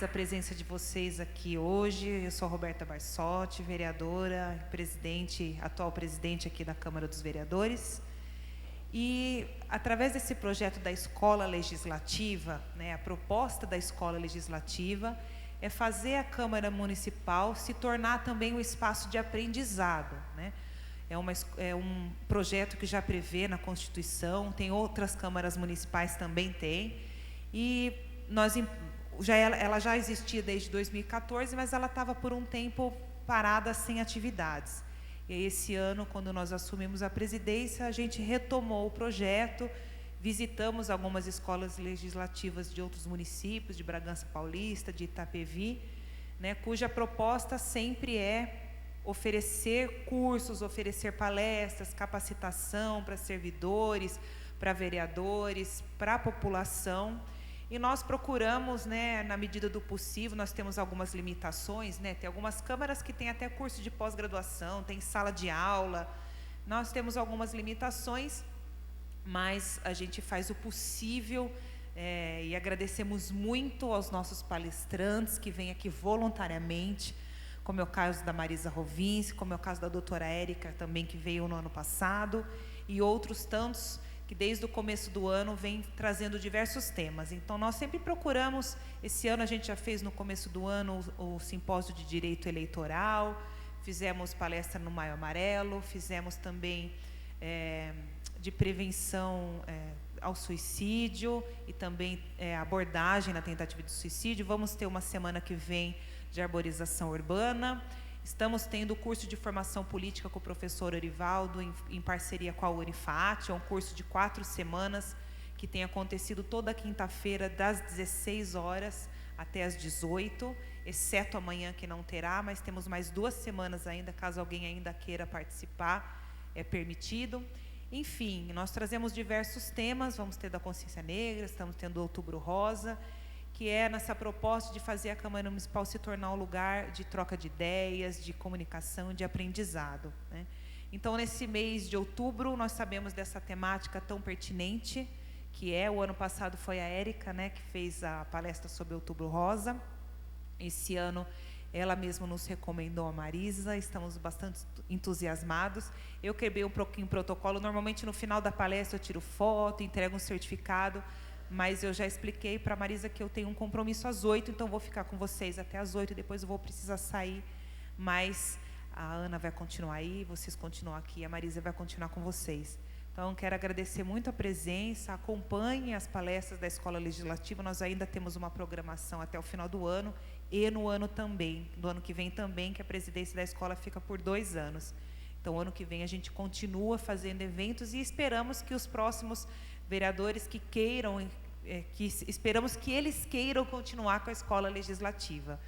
A presença de vocês aqui hoje. Eu sou a Roberta Barsotti, vereadora, atual presidente aqui da Câmara dos Vereadores. E, através desse projeto da Escola Legislativa, a proposta da Escola Legislativa é fazer a Câmara Municipal se tornar também um espaço de aprendizado, É um projeto que já prevê na Constituição, tem outras câmaras municipais também têm, e ela já existia desde 2014, mas ela estava por um tempo parada, sem atividades. E esse ano, quando nós assumimos a presidência, a gente retomou o projeto, visitamos algumas escolas legislativas de outros municípios, de Bragança Paulista, de Itapevi, cuja proposta sempre é oferecer cursos, oferecer palestras, capacitação para servidores, para vereadores, para a população. E nós procuramos, na medida do possível, nós temos algumas limitações, tem algumas câmaras que têm até curso de pós-graduação, tem sala de aula, nós temos algumas limitações, mas a gente faz o possível, e agradecemos muito aos nossos palestrantes que vêm aqui voluntariamente, como é o caso da Marisa Rovinski, como é o caso da doutora Érica também, que veio no ano passado, e outros tantos que desde o começo do ano vem trazendo diversos temas. Então, nós sempre procuramos, esse ano a gente já fez no começo do ano o simpósio de direito eleitoral, fizemos palestra no Maio Amarelo, fizemos também de prevenção ao suicídio e também abordagem na tentativa de suicídio. Vamos ter uma semana que vem de arborização urbana. Estamos tendo o curso de formação política com o professor Orivaldo, em parceria com a Unifat. É um curso de 4 semanas, que tem acontecido toda quinta-feira, das 16 horas até as 18, exceto amanhã, que não terá, mas temos mais 2 semanas ainda, caso alguém ainda queira participar, é permitido. Enfim, nós trazemos diversos temas, vamos ter da consciência negra, estamos tendo o Outubro Rosa, que é nessa proposta de fazer a Câmara Municipal se tornar um lugar de troca de ideias, de comunicação, de aprendizado. Então, nesse mês de outubro, nós sabemos dessa temática tão pertinente, que o ano passado foi a Érica, que fez a palestra sobre Outubro Rosa. Esse ano, ela mesma nos recomendou a Marisa, estamos bastante entusiasmados. Eu quebrei um pouquinho o protocolo, normalmente no final da palestra eu tiro foto, entrego um certificado, mas eu já expliquei para a Marisa que eu tenho um compromisso às 8, então vou ficar com vocês até às 8, depois eu vou precisar sair, mas a Ana vai continuar aí, vocês continuam aqui, a Marisa vai continuar com vocês. Então, quero agradecer muito a presença, acompanhem as palestras da Escola Legislativa, nós ainda temos uma programação até o final do ano, e no ano que vem também, que a presidência da escola fica por 2 anos. Então, ano que vem a gente continua fazendo eventos e esperamos que os próximos vereadores que queiram, esperamos que eles queiram continuar com a Escola Legislativa.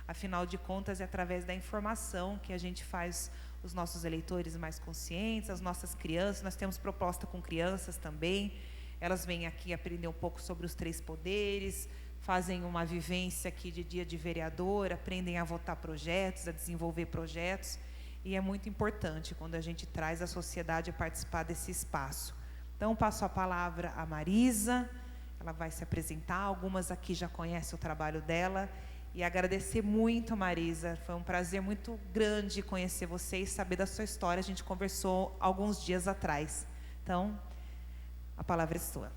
Afinal de contas, é através da informação que a gente faz os nossos eleitores mais conscientes, as nossas crianças. Nós temos proposta com crianças também. Elas vêm aqui aprender um pouco sobre os 3 poderes, fazem uma vivência aqui de dia de vereador, aprendem a votar projetos, a desenvolver projetos. E é muito importante quando a gente traz a sociedade a participar desse espaço. Então, passo a palavra à Marisa, ela vai se apresentar, algumas aqui já conhecem o trabalho dela, e agradecer muito, Marisa, foi um prazer muito grande conhecer você e saber da sua história, a gente conversou alguns dias atrás. Então, a palavra é sua.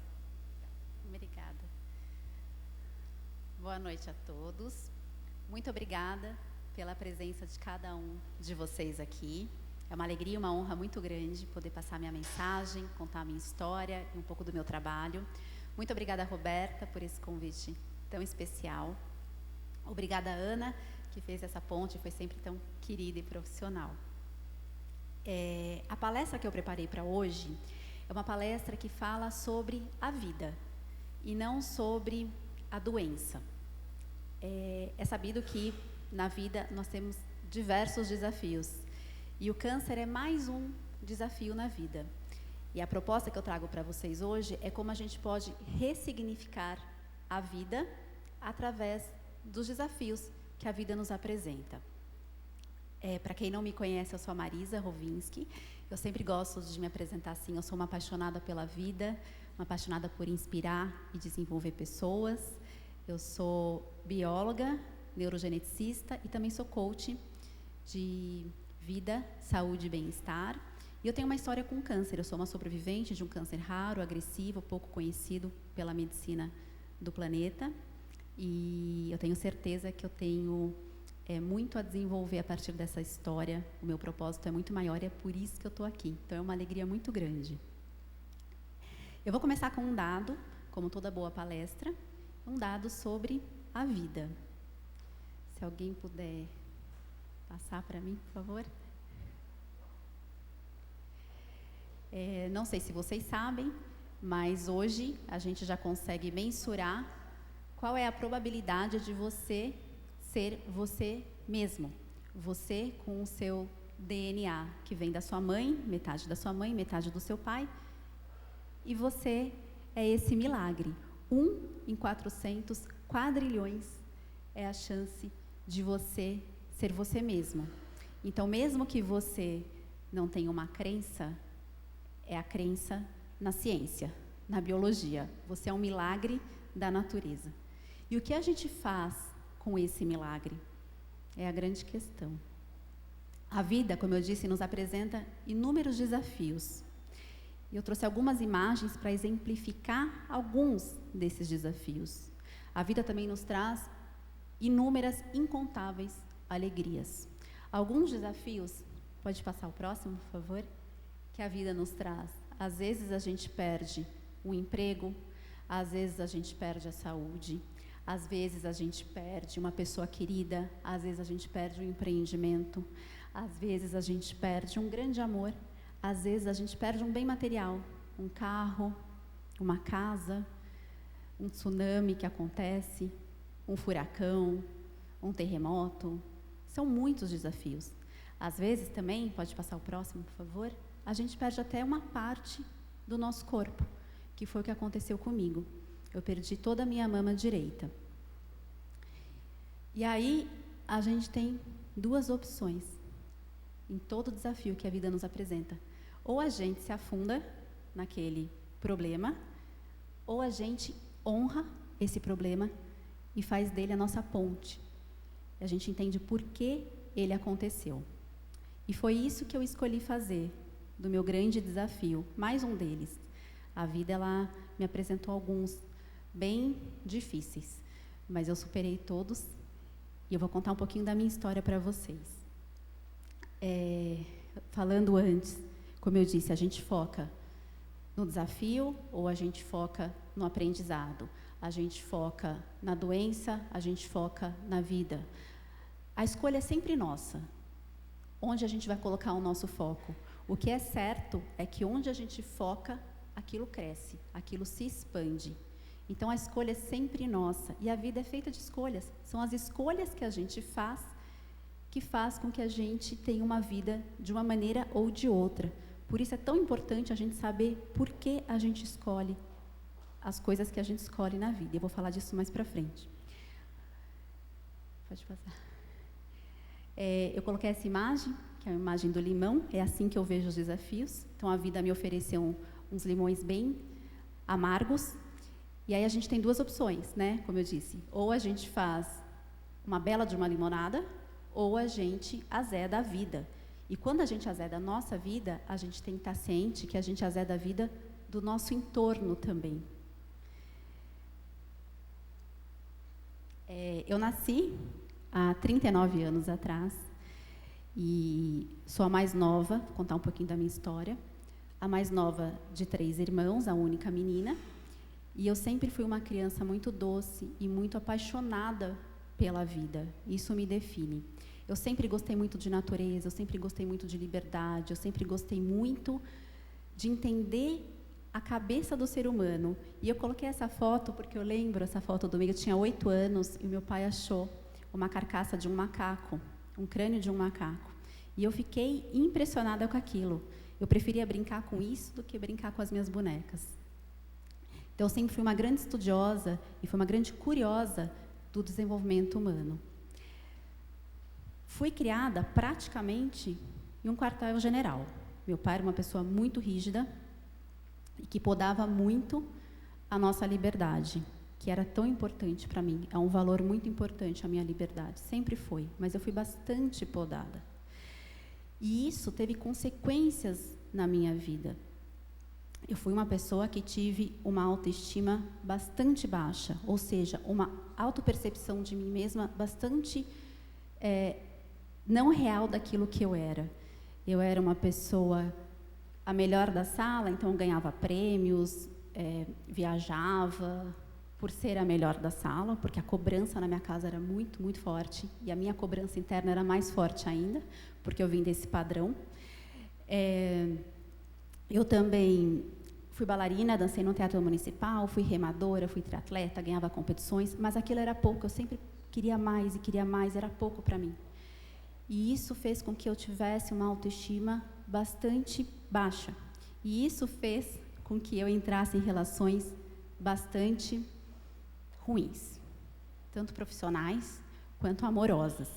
Obrigada. Boa noite a todos. Muito obrigada pela presença de cada um de vocês aqui. É uma alegria e uma honra muito grande poder passar minha mensagem, contar a minha história e um pouco do meu trabalho. Muito obrigada, Roberta, por esse convite tão especial. Obrigada, Ana, que fez essa ponte, foi sempre tão querida e profissional. A palestra que eu preparei para hoje é uma palestra que fala sobre a vida e não sobre a doença. É sabido que na vida nós temos diversos desafios. E o câncer é mais um desafio na vida. E a proposta que eu trago para vocês hoje é como a gente pode ressignificar a vida através dos desafios que a vida nos apresenta. Para quem não me conhece, eu sou a Marisa Rovinski. Eu sempre gosto de me apresentar assim. Eu sou uma apaixonada pela vida, uma apaixonada por inspirar e desenvolver pessoas. Eu sou bióloga, neurogeneticista e também sou coach de vida, saúde e bem-estar. E eu tenho uma história com câncer. Eu sou uma sobrevivente de um câncer raro, agressivo, pouco conhecido pela medicina do planeta. E eu tenho certeza que eu tenho muito a desenvolver a partir dessa história. O meu propósito é muito maior e é por isso que eu estou aqui. Então, é uma alegria muito grande. Eu vou começar com um dado, como toda boa palestra, um dado sobre a vida. Se alguém puder passar para mim, por favor. Não sei se vocês sabem, mas hoje a gente já consegue mensurar qual é a probabilidade de você ser você mesmo. Você com o seu DNA, que vem da sua mãe, metade da sua mãe, metade do seu pai. E você é esse milagre. 1 em 400 quadrilhões é a chance de você ser você mesmo. Então, mesmo que você não tenha uma crença, é a crença na ciência, na biologia. Você é um milagre da natureza. E o que a gente faz com esse milagre é a grande questão. A vida, como eu disse, nos apresenta inúmeros desafios. E eu trouxe algumas imagens para exemplificar alguns desses desafios. A vida também nos traz inúmeras, incontáveis alegrias. Alguns desafios, pode passar o próximo, por favor, que a vida nos traz. Às vezes a gente perde o emprego, às vezes a gente perde a saúde, às vezes a gente perde uma pessoa querida, às vezes a gente perde um empreendimento, às vezes a gente perde um grande amor, às vezes a gente perde um bem material, um carro, uma casa, um tsunami que acontece, um furacão, um terremoto. São muitos desafios. Às vezes também, pode passar o próximo, por favor, a gente perde até uma parte do nosso corpo, que foi o que aconteceu comigo. Eu perdi toda a minha mama direita. E aí, a gente tem duas opções em todo desafio que a vida nos apresenta. Ou a gente se afunda naquele problema, ou a gente honra esse problema e faz dele a nossa ponte. E a gente entende por que ele aconteceu. E foi isso que eu escolhi fazer do meu grande desafio, mais um deles. A vida, ela me apresentou alguns bem difíceis, mas eu superei todos e eu vou contar um pouquinho da minha história para vocês. Falando antes, como eu disse, a gente foca no desafio ou a gente foca no aprendizado? A gente foca na doença, a gente foca na vida. A escolha é sempre nossa. Onde a gente vai colocar o nosso foco? O que é certo é que onde a gente foca, aquilo cresce, aquilo se expande. Então, a escolha é sempre nossa. E a vida é feita de escolhas. São as escolhas que a gente faz que faz com que a gente tenha uma vida de uma maneira ou de outra. Por isso é tão importante a gente saber por que a gente escolhe as coisas que a gente escolhe na vida. Eu vou falar disso mais para frente. Pode passar. Eu coloquei essa imagem, que é a imagem do limão. É assim que eu vejo os desafios. Então, a vida me ofereceu uns limões bem amargos. E aí a gente tem duas opções, né? Como eu disse. Ou a gente faz uma bela de uma limonada, ou a gente azeda a vida. E quando a gente azeda a nossa vida, a gente tem que estar ciente que a gente azeda a vida do nosso entorno também. Eu nasci há 39 anos atrás e sou a mais nova, vou contar um pouquinho da minha história, a mais nova de 3 irmãos, a única menina, e eu sempre fui uma criança muito doce e muito apaixonada pela vida. Isso me define. Eu sempre gostei muito de natureza, eu sempre gostei muito de liberdade, eu sempre gostei muito de entender a cabeça do ser humano. E eu coloquei essa foto porque eu lembro essa foto domingo, eu tinha 8 anos e meu pai achou uma carcaça de um macaco, um crânio de um macaco. E eu fiquei impressionada com aquilo. Eu preferia brincar com isso do que brincar com as minhas bonecas. Então, eu sempre fui uma grande estudiosa e fui uma grande curiosa do desenvolvimento humano. Fui criada praticamente em um quartel-general. Meu pai era uma pessoa muito rígida e que podava muito a nossa liberdade. que era tão importante para mim. É um valor muito importante a minha liberdade, sempre foi, mas eu fui bastante podada. E isso teve consequências na minha vida. Eu fui uma pessoa que tive uma autoestima bastante baixa, ou seja, uma autopercepção de mim mesma bastante não real daquilo que eu era. Eu era uma pessoa a melhor da sala, então eu ganhava prêmios, viajava por ser a melhor da sala, porque a cobrança na minha casa era muito, muito forte, e a minha cobrança interna era mais forte ainda, porque eu vim desse padrão. Eu também fui bailarina, dancei no Teatro Municipal, fui remadora, fui triatleta, ganhava competições, mas aquilo era pouco, eu sempre queria mais e queria mais, era pouco para mim. E isso fez com que eu tivesse uma autoestima bastante baixa. E isso fez com que eu entrasse em relações bastante ruins, tanto profissionais quanto amorosas.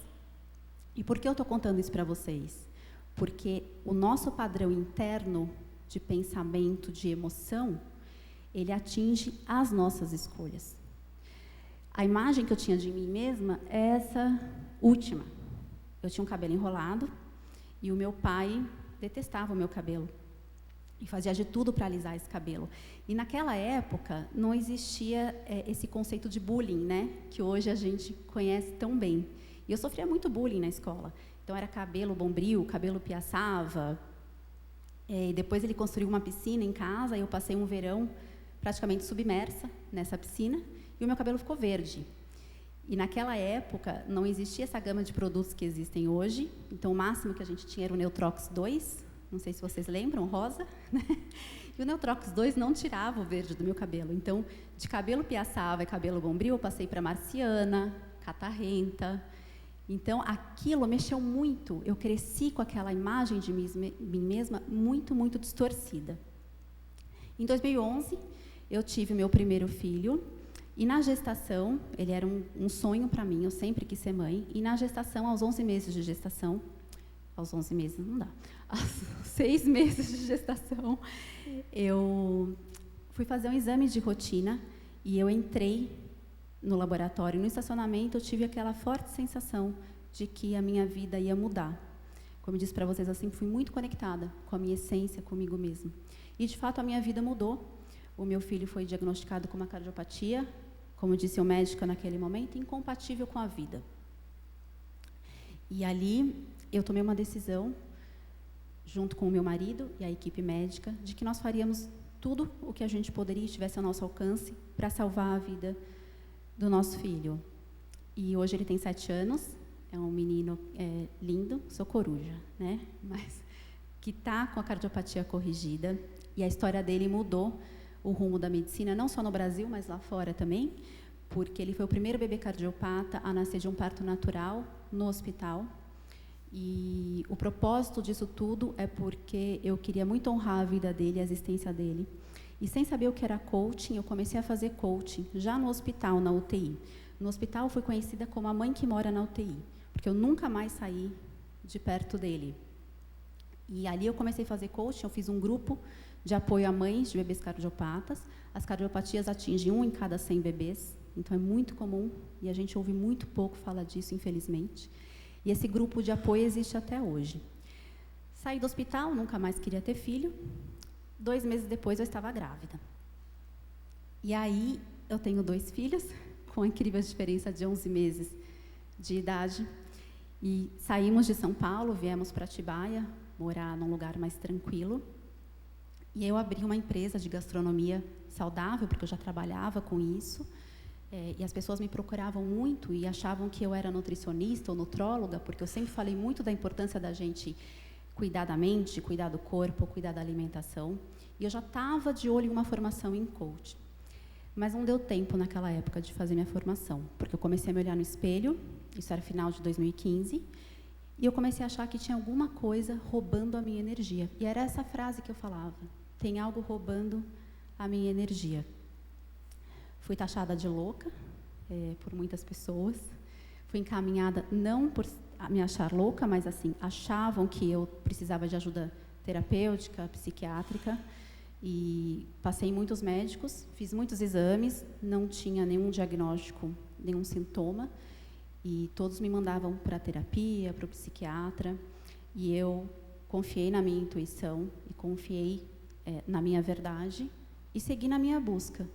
E por que eu estou contando isso para vocês? Porque o nosso padrão interno de pensamento, de emoção, ele atinge as nossas escolhas. A imagem que eu tinha de mim mesma é essa última. Eu tinha um cabelo enrolado e o meu pai detestava o meu cabelo e fazia de tudo para alisar esse cabelo. E naquela época não existia esse conceito de bullying, né, que hoje a gente conhece tão bem. E eu sofria muito bullying na escola. Então era cabelo bombril, cabelo piaçava. E depois ele construiu uma piscina em casa e eu passei um verão praticamente submersa nessa piscina e o meu cabelo ficou verde. E naquela época não existia essa gama de produtos que existem hoje, então o máximo que a gente tinha era o Neutrox 2, não sei se vocês lembram, rosa, né? E o Neutrox 2 não tirava o verde do meu cabelo, então de cabelo piaçava e cabelo bombril eu passei para marciana, catarrenta. Então aquilo mexeu muito, eu cresci com aquela imagem de mim mesma muito, muito distorcida. Em 2011 eu tive meu primeiro filho. E na gestação, ele era um sonho para mim, eu sempre quis ser mãe, e na gestação, aos 11 meses de gestação, aos 11 meses não dá, aos 6 meses de gestação, eu fui fazer um exame de rotina e eu entrei no laboratório, no estacionamento, eu tive aquela forte sensação de que a minha vida ia mudar. Como eu disse para vocês, eu sempre fui muito conectada com a minha essência, comigo mesma. E, de fato, a minha vida mudou. O meu filho foi diagnosticado com uma cardiopatia, como disse o médico naquele momento, incompatível com a vida. E ali eu tomei uma decisão, junto com o meu marido e a equipe médica, de que nós faríamos tudo o que a gente poderia, estivesse ao nosso alcance, para salvar a vida do nosso filho. E hoje ele tem 7 anos, é um menino lindo, sou coruja, né? Mas que está com a cardiopatia corrigida, e a história dele mudou o rumo da medicina, não só no Brasil, mas lá fora também, porque ele foi o primeiro bebê cardiopata a nascer de um parto natural no hospital. E o propósito disso tudo é porque eu queria muito honrar a vida dele, a existência dele. E sem saber o que era coaching, eu comecei a fazer coaching, já no hospital, na UTI. No hospital, eu fui conhecida como a mãe que mora na UTI, porque eu nunca mais saí de perto dele. E ali eu comecei a fazer coaching, eu fiz um grupo de apoio a mães de bebês cardiopatas. As cardiopatias atingem 1 em cada 100 bebês, então é muito comum, e a gente ouve muito pouco falar disso, infelizmente. E esse grupo de apoio existe até hoje. Saí do hospital, nunca mais queria ter filho. 2 meses depois, eu estava grávida. E aí, eu tenho 2 filhos, com a incrível diferença de 11 meses de idade. E saímos de São Paulo, viemos para Atibaia, morar num lugar mais tranquilo. E eu abri uma empresa de gastronomia saudável, porque eu já trabalhava com isso. E as pessoas me procuravam muito e achavam que eu era nutricionista ou nutróloga, porque eu sempre falei muito da importância da gente cuidar da mente, cuidar do corpo, cuidar da alimentação. E eu já estava de olho em uma formação em coaching. Mas não deu tempo naquela época de fazer minha formação, porque eu comecei a me olhar no espelho, isso era final de 2015, e eu comecei a achar que tinha alguma coisa roubando a minha energia. E era essa frase que eu falava: tem algo roubando a minha energia. Fui taxada de louca por muitas pessoas. Fui encaminhada não por me achar louca, mas assim, achavam que eu precisava de ajuda terapêutica, psiquiátrica. E passei em muitos médicos, fiz muitos exames, não tinha nenhum diagnóstico, nenhum sintoma, e todos me mandavam para a terapia, para o psiquiatra, e eu confiei na minha intuição, e confiei na minha verdade, e segui na minha busca.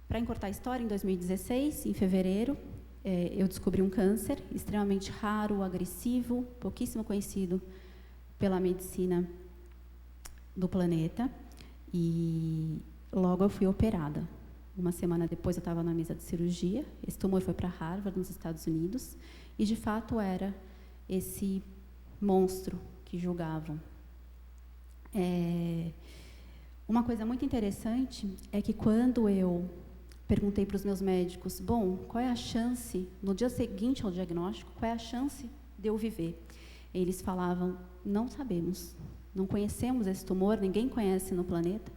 Para encurtar a história, em 2016, em fevereiro, eu descobri um câncer extremamente raro, agressivo, pouquíssimo conhecido pela medicina do planeta, e logo eu fui operada. Uma semana depois eu estava na mesa de cirurgia, esse tumor foi para Harvard, nos Estados Unidos, e de fato era esse monstro que julgavam. Uma coisa muito interessante é que quando eu perguntei para os meus médicos, bom, qual é a chance, no dia seguinte ao diagnóstico, qual é a chance de eu viver? Eles falavam, não sabemos, não conhecemos esse tumor, ninguém conhece no planeta,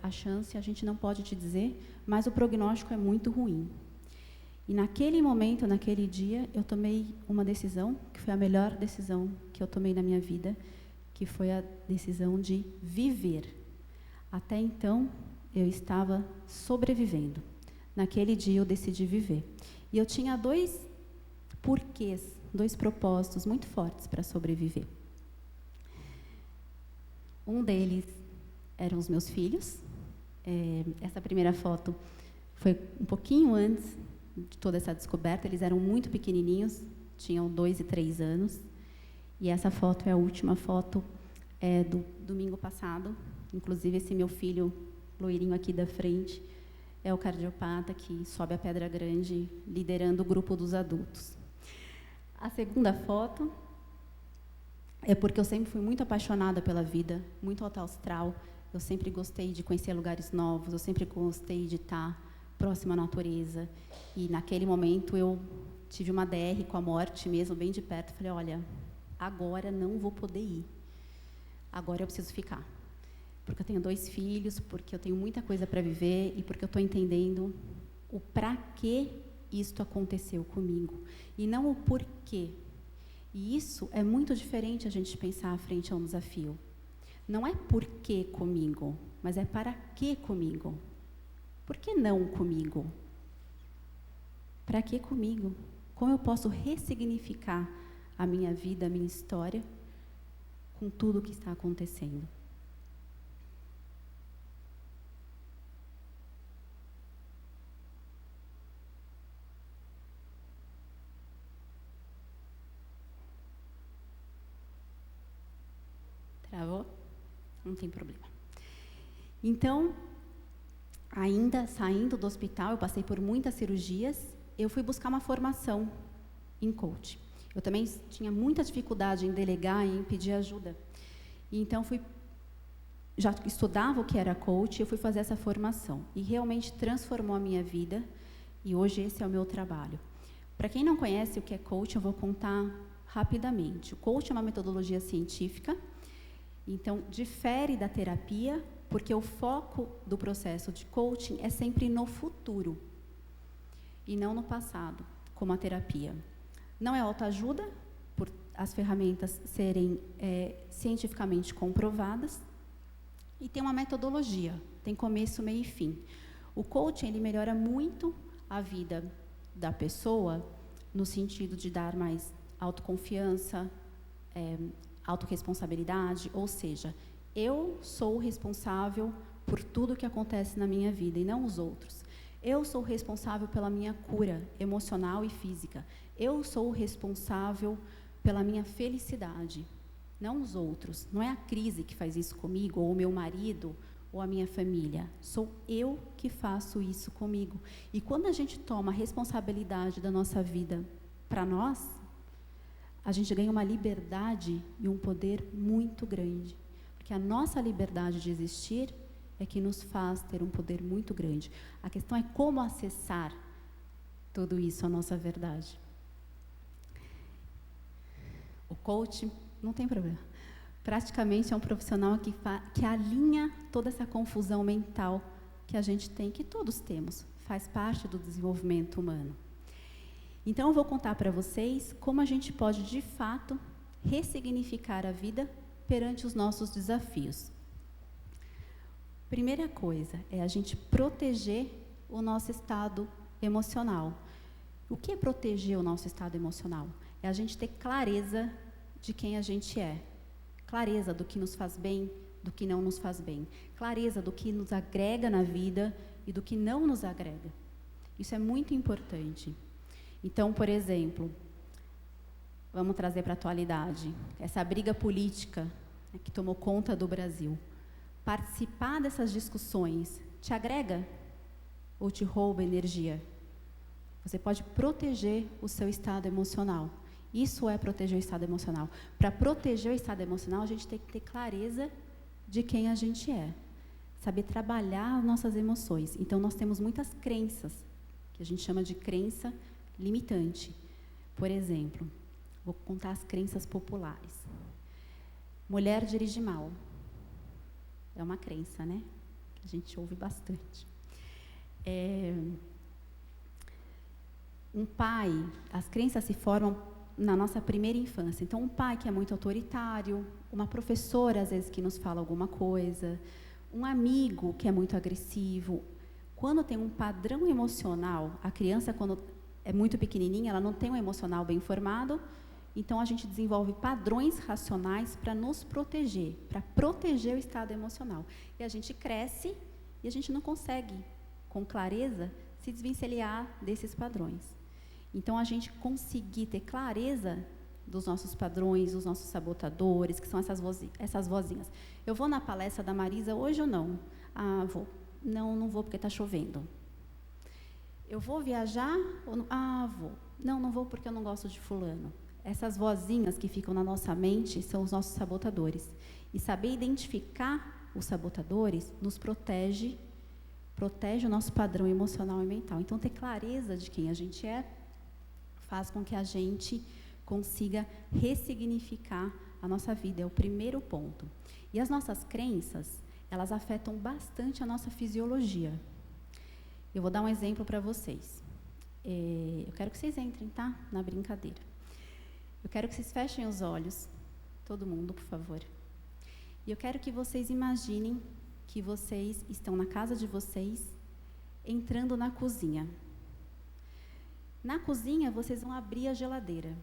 a chance a gente não pode te dizer, mas o prognóstico é muito ruim. E naquele momento, naquele dia, eu tomei uma decisão, que foi a melhor decisão que eu tomei na minha vida, que foi a decisão de viver. Até então, eu estava sobrevivendo. Naquele dia, eu decidi viver. E eu tinha 2 porquês, 2 propósitos muito fortes para sobreviver. Um deles eram os meus filhos. Essa primeira foto foi um pouquinho antes de toda essa descoberta. Eles eram muito pequenininhos, tinham 2 e 3 anos. E essa foto é a última foto do domingo passado. Inclusive, esse meu filho loirinho aqui da frente é o cardiopata que sobe a Pedra Grande, liderando o grupo dos adultos. A segunda foto é porque eu sempre fui muito apaixonada pela vida, muito alta astral. Eu sempre gostei de conhecer lugares novos, eu sempre gostei de estar próxima à natureza. E naquele momento eu tive uma DR com a morte mesmo, bem de perto. Falei, olha, agora não vou poder ir. Agora eu preciso ficar. Porque eu tenho 2 filhos, porque eu tenho muita coisa para viver e porque eu estou entendendo o para que isto aconteceu comigo e não o porquê. E isso é muito diferente a gente pensar frente a um desafio. Não é por que comigo, mas é para que comigo. Por que não comigo? Para que comigo? Como eu posso ressignificar a minha vida, a minha história, com tudo o que está acontecendo? Travou? Não tem problema. Então, ainda saindo do hospital, eu passei por muitas cirurgias, eu fui buscar uma formação em coach. Eu também tinha muita dificuldade em delegar e em pedir ajuda. E então, já estudava o que era coach, eu fui fazer essa formação. E realmente transformou a minha vida, e hoje esse é o meu trabalho. Para quem não conhece o que é coach, eu vou contar rapidamente. O coach é uma metodologia científica. Então, difere da terapia, porque o foco do processo de coaching é sempre no futuro e não no passado, como a terapia. Não é autoajuda, por as ferramentas serem cientificamente comprovadas, e tem uma metodologia, tem começo, meio e fim. O coaching, ele melhora muito a vida da pessoa, no sentido de dar mais autoconfiança, autorresponsabilidade, ou seja, eu sou responsável por tudo que acontece na minha vida e não os outros. Eu sou responsável pela minha cura emocional e física. Eu sou responsável pela minha felicidade, não os outros. Não é a crise que faz isso comigo, ou o meu marido, ou a minha família. Sou eu que faço isso comigo. E quando a gente toma a responsabilidade da nossa vida para nós, a gente ganha uma liberdade e um poder muito grande. Porque a nossa liberdade de existir é que nos faz ter um poder muito grande. A questão é como acessar tudo isso, a nossa verdade. O coach, não tem problema. Praticamente é um profissional que alinha toda essa confusão mental que a gente tem, que todos temos. Faz parte do desenvolvimento humano. Então, eu vou contar para vocês como a gente pode, de fato, ressignificar a vida perante os nossos desafios. Primeira coisa é a gente proteger o nosso estado emocional. O que é proteger o nosso estado emocional? É a gente ter clareza de quem a gente é. Clareza do que nos faz bem, do que não nos faz bem. Clareza do que nos agrega na vida e do que não nos agrega. Isso é muito importante. Então, por exemplo, vamos trazer para a atualidade, essa briga política, né, que tomou conta do Brasil. Participar dessas discussões te agrega ou te rouba energia? Você pode proteger o seu estado emocional. Isso é proteger o estado emocional. Para proteger o estado emocional, a gente tem que ter clareza de quem a gente é. Saber trabalhar as nossas emoções. Então, nós temos muitas crenças, que a gente chama de crença limitante. Por exemplo, vou contar as crenças populares. Mulher dirige mal. É uma crença, né? Que a gente ouve bastante. Um pai, as crenças se formam na nossa primeira infância. Então, um pai que é muito autoritário, uma professora, às vezes, que nos fala alguma coisa, um amigo que é muito agressivo. Quando tem um padrão emocional, a criança, quando é muito pequenininha, ela não tem um emocional bem formado, então a gente desenvolve padrões racionais para nos proteger, para proteger o estado emocional. E a gente cresce e a gente não consegue, com clareza, se desvencilhar desses padrões. Então, a gente conseguir ter clareza dos nossos padrões, dos nossos sabotadores, que são essas vozinhas. Eu vou na palestra da Marisa hoje ou não? Ah, vou. Não, não vou porque está chovendo. Eu vou viajar? Ou não? Ah, vou. Não, não vou porque eu não gosto de fulano. Essas vozinhas que ficam na nossa mente são os nossos sabotadores. E saber identificar os sabotadores nos protege o nosso padrão emocional e mental. Então, ter clareza de quem a gente é faz com que a gente consiga ressignificar a nossa vida. É o primeiro ponto. E as nossas crenças, elas afetam bastante a nossa fisiologia. Eu vou dar um exemplo para vocês. Eu quero que vocês entrem, tá? Na brincadeira. Eu quero que vocês fechem os olhos, todo mundo, por favor. E eu quero que vocês imaginem que vocês estão na casa de vocês, entrando na cozinha. Na cozinha, vocês vão abrir a geladeira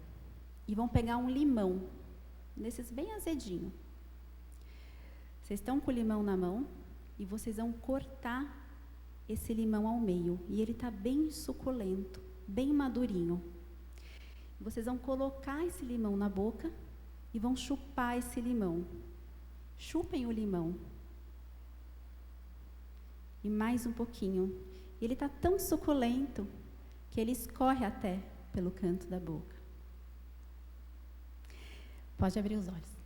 e vão pegar um limão, desses bem azedinho. Vocês estão com o limão na mão e vocês vão cortar esse limão ao meio. E ele está bem suculento, bem madurinho. Vocês vão colocar esse limão na boca e vão chupar esse limão. Chupem o limão. E mais um pouquinho. Ele está tão suculento que ele escorre até pelo canto da boca. Pode abrir os olhos.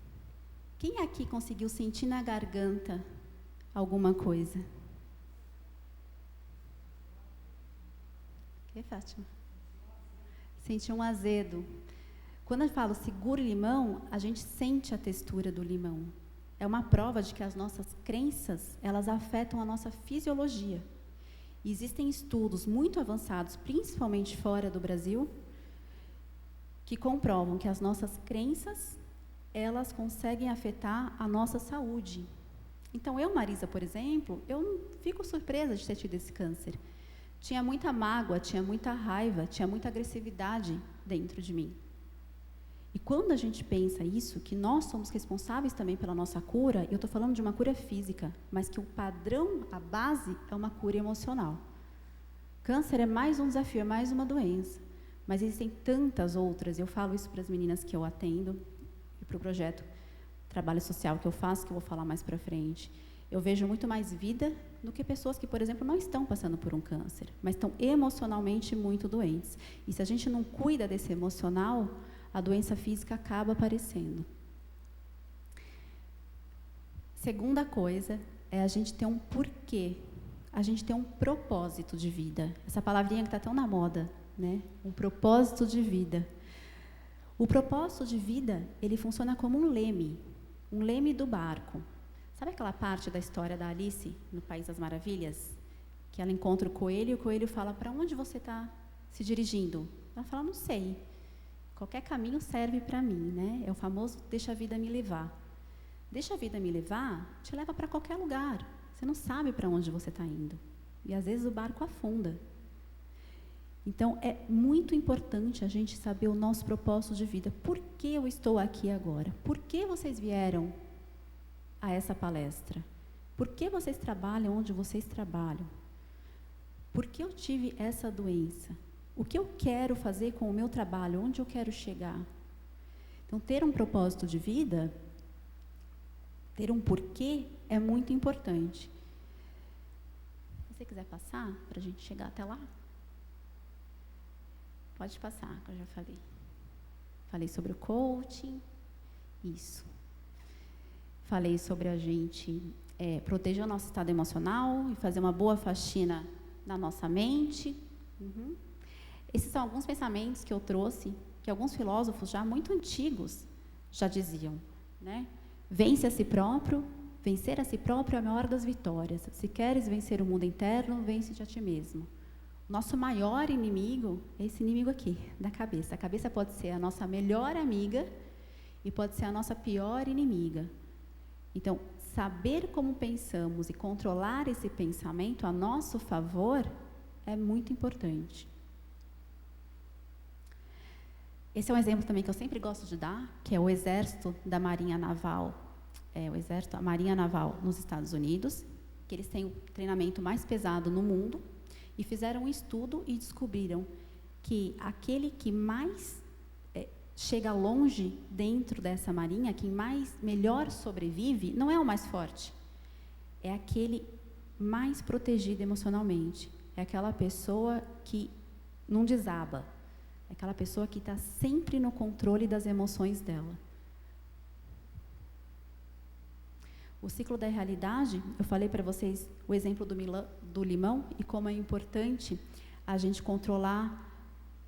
Quem aqui conseguiu sentir na garganta alguma coisa? Que, Fátima? Sentiu um azedo. Quando eu falo segura o limão, a gente sente a textura do limão. É uma prova de que as nossas crenças, elas afetam a nossa fisiologia. E existem estudos muito avançados, principalmente fora do Brasil, que comprovam que as nossas crenças, elas conseguem afetar a nossa saúde. Então, eu, Marisa, por exemplo, eu não fico surpresa de ter tido esse câncer. Tinha muita mágoa, tinha muita raiva, tinha muita agressividade dentro de mim. E quando a gente pensa isso, que nós somos responsáveis também pela nossa cura, eu estou falando de uma cura física, mas que o padrão, a base, é uma cura emocional. Câncer é mais um desafio, é mais uma doença. Mas existem tantas outras, eu falo isso para as meninas que eu atendo, e para o projeto trabalho social que eu faço, que eu vou falar mais para frente. Eu vejo muito mais vida do que pessoas que, por exemplo, não estão passando por um câncer, mas estão emocionalmente muito doentes. E se a gente não cuida desse emocional, a doença física acaba aparecendo. Segunda coisa é a gente ter um porquê, a gente ter um propósito de vida. Essa palavrinha que está tão na moda, né? Um propósito de vida. O propósito de vida, ele funciona como um leme do barco. Sabe aquela parte da história da Alice, no País das Maravilhas? Que ela encontra o coelho e o coelho fala, para onde você está se dirigindo? Ela fala, não sei. Qualquer caminho serve para mim, né? É o famoso deixa a vida me levar. Deixa a vida me levar, te leva para qualquer lugar. Você não sabe para onde você está indo. E às vezes o barco afunda. Então, é muito importante a gente saber o nosso propósito de vida. Por que eu estou aqui agora? Por que vocês vieram a essa palestra? Por que vocês trabalham onde vocês trabalham? Por que eu tive essa doença? O que eu quero fazer com o meu trabalho? Onde eu quero chegar? Então, ter um propósito de vida, ter um porquê, é muito importante. Se você quiser passar, para a gente chegar até lá. Pode passar, que eu já falei. Falei sobre o coaching, isso. Falei sobre a gente proteger o nosso estado emocional e fazer uma boa faxina na nossa mente. Esses são alguns pensamentos que eu trouxe, que alguns filósofos já muito antigos já diziam, né? Vence a si próprio, vencer a si próprio é a maior das vitórias. Se queres vencer o mundo interno, vence-te a ti mesmo. Nosso maior inimigo é esse inimigo aqui, da cabeça. A cabeça pode ser a nossa melhor amiga e pode ser a nossa pior inimiga. Então, saber como pensamos e controlar esse pensamento a nosso favor é muito importante. Esse é um exemplo também que eu sempre gosto de dar, que é o exército da Marinha Naval, a Marinha Naval nos Estados Unidos, que eles têm o treinamento mais pesado no mundo, e fizeram um estudo e descobriram que aquele que mais chega longe dentro dessa marinha, quem melhor sobrevive, não é o mais forte, é aquele mais protegido emocionalmente, é aquela pessoa que não desaba, é aquela pessoa que está sempre no controle das emoções dela. O ciclo da realidade, eu falei para vocês o exemplo do limão e como é importante a gente controlar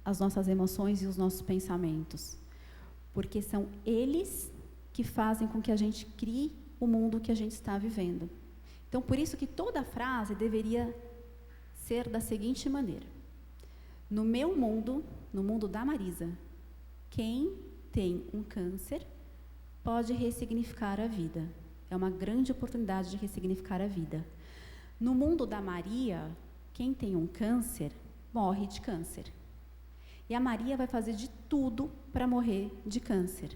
as nossas emoções e os nossos pensamentos. Porque são eles que fazem com que a gente crie o mundo que a gente está vivendo. Então, por isso que toda frase deveria ser da seguinte maneira. No meu mundo, no mundo da Marisa, quem tem um câncer pode ressignificar a vida. É uma grande oportunidade de ressignificar a vida. No mundo da Maria, quem tem um câncer, morre de câncer. E a Maria vai fazer de tudo para morrer de câncer.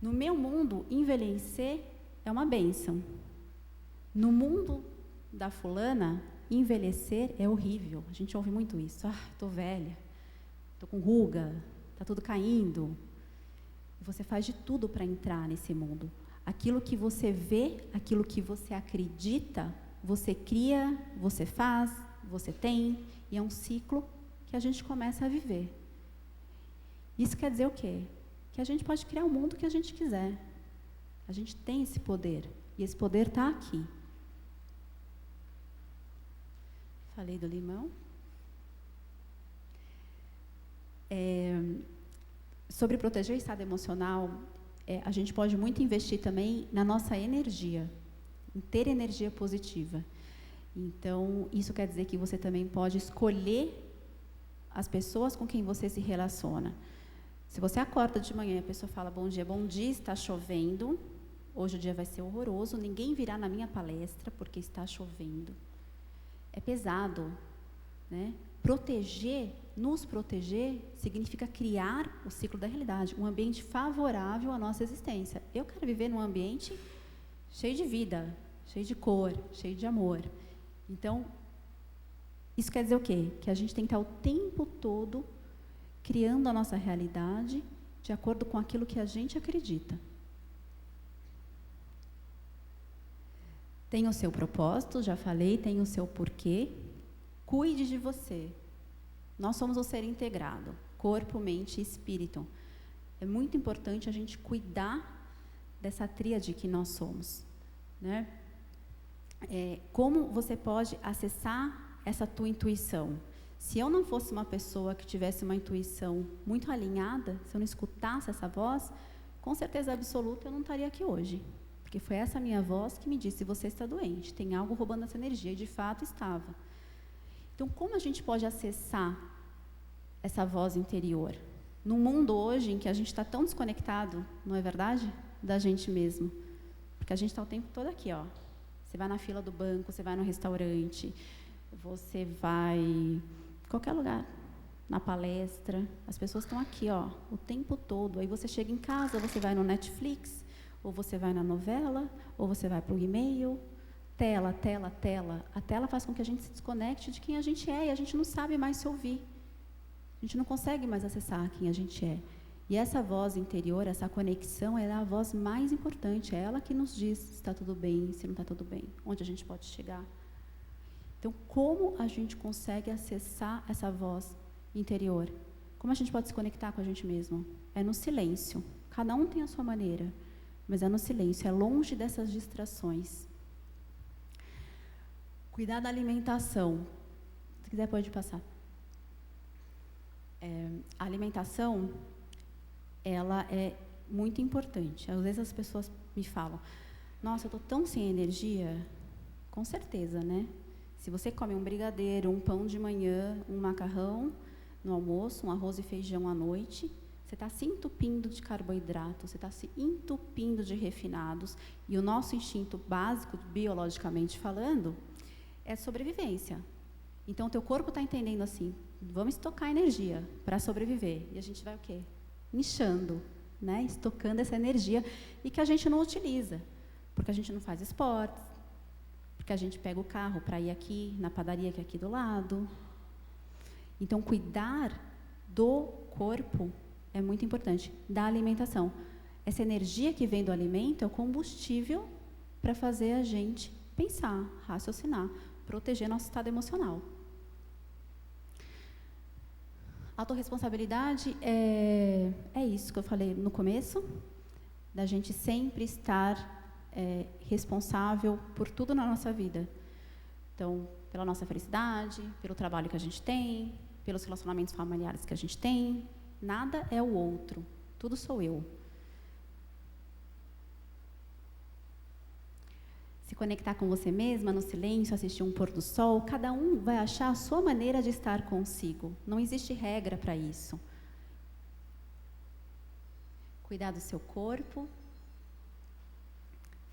No meu mundo, envelhecer é uma bênção. No mundo da fulana, envelhecer é horrível. A gente ouve muito isso. Estou velha, estou com ruga, está tudo caindo. E você faz de tudo para entrar nesse mundo. Aquilo que você vê, aquilo que você acredita, você cria, você faz, você tem, e é um ciclo que a gente começa a viver. Isso quer dizer o quê? Que a gente pode criar o mundo que a gente quiser. A gente tem esse poder, e esse poder está aqui. Falei do limão. Sobre proteger o estado emocional, a gente pode muito investir também na nossa energia, em ter energia positiva. Então, isso quer dizer que você também pode escolher as pessoas com quem você se relaciona. Se você acorda de manhã e a pessoa fala, bom dia, está chovendo, hoje o dia vai ser horroroso, ninguém virá na minha palestra porque está chovendo. É pesado, né? Nos proteger, significa criar o ciclo da realidade, um ambiente favorável à nossa existência. Eu quero viver num ambiente cheio de vida, cheio de cor, cheio de amor. Então, isso quer dizer o quê? Que a gente tem que estar o tempo todo criando a nossa realidade de acordo com aquilo que a gente acredita. Tem o seu propósito, já falei, tem o seu porquê. Cuide de você. Nós somos um ser integrado, corpo, mente e espírito. É muito importante a gente cuidar dessa tríade que nós somos, né? Como você pode acessar essa tua intuição? Se eu não fosse uma pessoa que tivesse uma intuição muito alinhada, se eu não escutasse essa voz, com certeza absoluta eu não estaria aqui hoje. Porque foi essa minha voz que me disse, você está doente, tem algo roubando essa energia, e de fato estava. Então, como a gente pode acessar essa voz interior? Num mundo hoje em que a gente está tão desconectado, não é verdade? Da gente mesmo. Porque a gente está o tempo todo aqui, ó, Você vai na fila do banco, você vai no restaurante, você vai em qualquer lugar, na palestra, as pessoas estão aqui, ó, o tempo todo. Aí você chega em casa, você vai no Netflix, ou você vai na novela, ou você vai para o e-mail. Tela, tela, tela. A tela faz com que a gente se desconecte de quem a gente é e a gente não sabe mais se ouvir. A gente não consegue mais acessar quem a gente é. E essa voz interior, essa conexão, é a voz mais importante. É ela que nos diz se está tudo bem, se não está tudo bem, onde a gente pode chegar. Então, como a gente consegue acessar essa voz interior? Como a gente pode se conectar com a gente mesmo? É no silêncio. Cada um tem a sua maneira, mas é no silêncio, é longe dessas distrações. Cuidar da alimentação. Se quiser, pode passar. A alimentação, ela é muito importante. Às vezes as pessoas me falam, nossa, eu estou tão sem energia. Com certeza, né? Se você come um brigadeiro, um pão de manhã, um macarrão no almoço, um arroz e feijão à noite, você está se entupindo de carboidrato, você está se entupindo de refinados. E o nosso instinto básico, biologicamente falando, é sobrevivência. Então, o teu corpo está entendendo assim, vamos estocar energia para sobreviver. E a gente vai o quê? Inchando, né? Estocando essa energia e que a gente não utiliza, porque a gente não faz esportes, porque a gente pega o carro para ir aqui na padaria que é aqui do lado. Então, cuidar do corpo é muito importante, da alimentação. Essa energia que vem do alimento é o combustível para fazer a gente pensar, raciocinar, proteger nosso estado emocional. Autorresponsabilidade é isso que eu falei no começo, da gente sempre estar responsável por tudo na nossa vida. Então, pela nossa felicidade, pelo trabalho que a gente tem, pelos relacionamentos familiares que a gente tem. Nada é o outro, tudo sou eu. Se conectar com você mesma no silêncio, assistir um pôr do sol, cada um vai achar a sua maneira de estar consigo. Não existe regra para isso. Cuidar do seu corpo,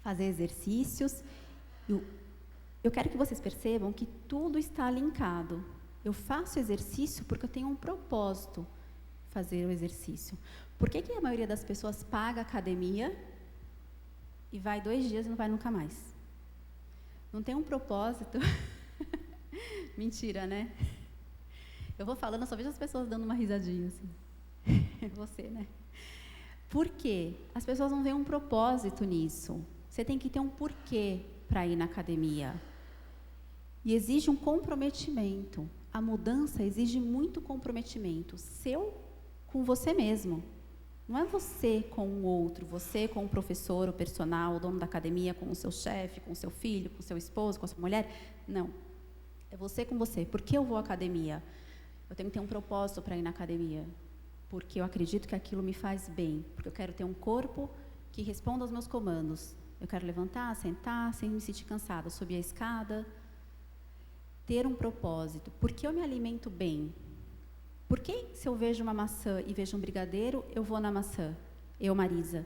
fazer exercícios. Eu quero que vocês percebam que tudo está linkado. Eu faço exercício porque eu tenho um propósito, fazer o exercício. Por que a maioria das pessoas paga academia e vai 2 dias e não vai nunca mais? Não tem um propósito. Mentira, né? Eu vou falando, eu só vejo as pessoas dando uma risadinha assim. Você, né? Por quê? As pessoas não veem um propósito nisso. Você tem que ter um porquê para ir na academia. E exige um comprometimento. A mudança exige muito comprometimento seu com você mesmo. Não é você com o outro, você com o professor, o personal, o dono da academia, com o seu chefe, com o seu filho, com o seu esposo, com a sua mulher. Não. É você com você. Por que eu vou à academia? Eu tenho que ter um propósito para ir na academia. Porque eu acredito que aquilo me faz bem. Porque eu quero ter um corpo que responda aos meus comandos. Eu quero levantar, sentar, sem me sentir cansada, subir a escada. Ter um propósito. Por que eu me alimento bem? Por que, se eu vejo uma maçã e vejo um brigadeiro, eu vou na maçã? Eu, Marisa.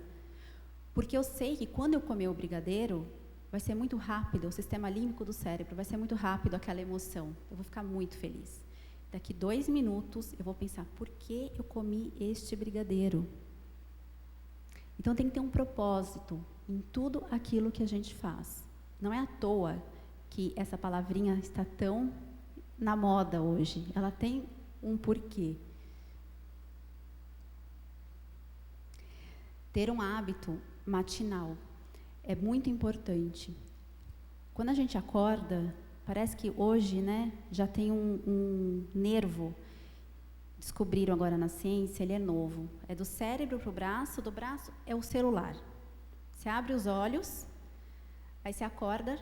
Porque eu sei que quando eu comer o brigadeiro, vai ser muito rápido, o sistema límbico do cérebro, vai ser muito rápido aquela emoção. Eu vou ficar muito feliz. Daqui 2 minutos, eu vou pensar, por que eu comi este brigadeiro? Então, tem que ter um propósito em tudo aquilo que a gente faz. Não é à toa que essa palavrinha está tão na moda hoje. Ela tem um porquê. Ter um hábito matinal é muito importante. Quando a gente acorda, parece que hoje, né, já tem um nervo. Descobriram agora na ciência, ele é novo. É do cérebro para o braço, do braço é o celular. Você abre os olhos, aí você acorda,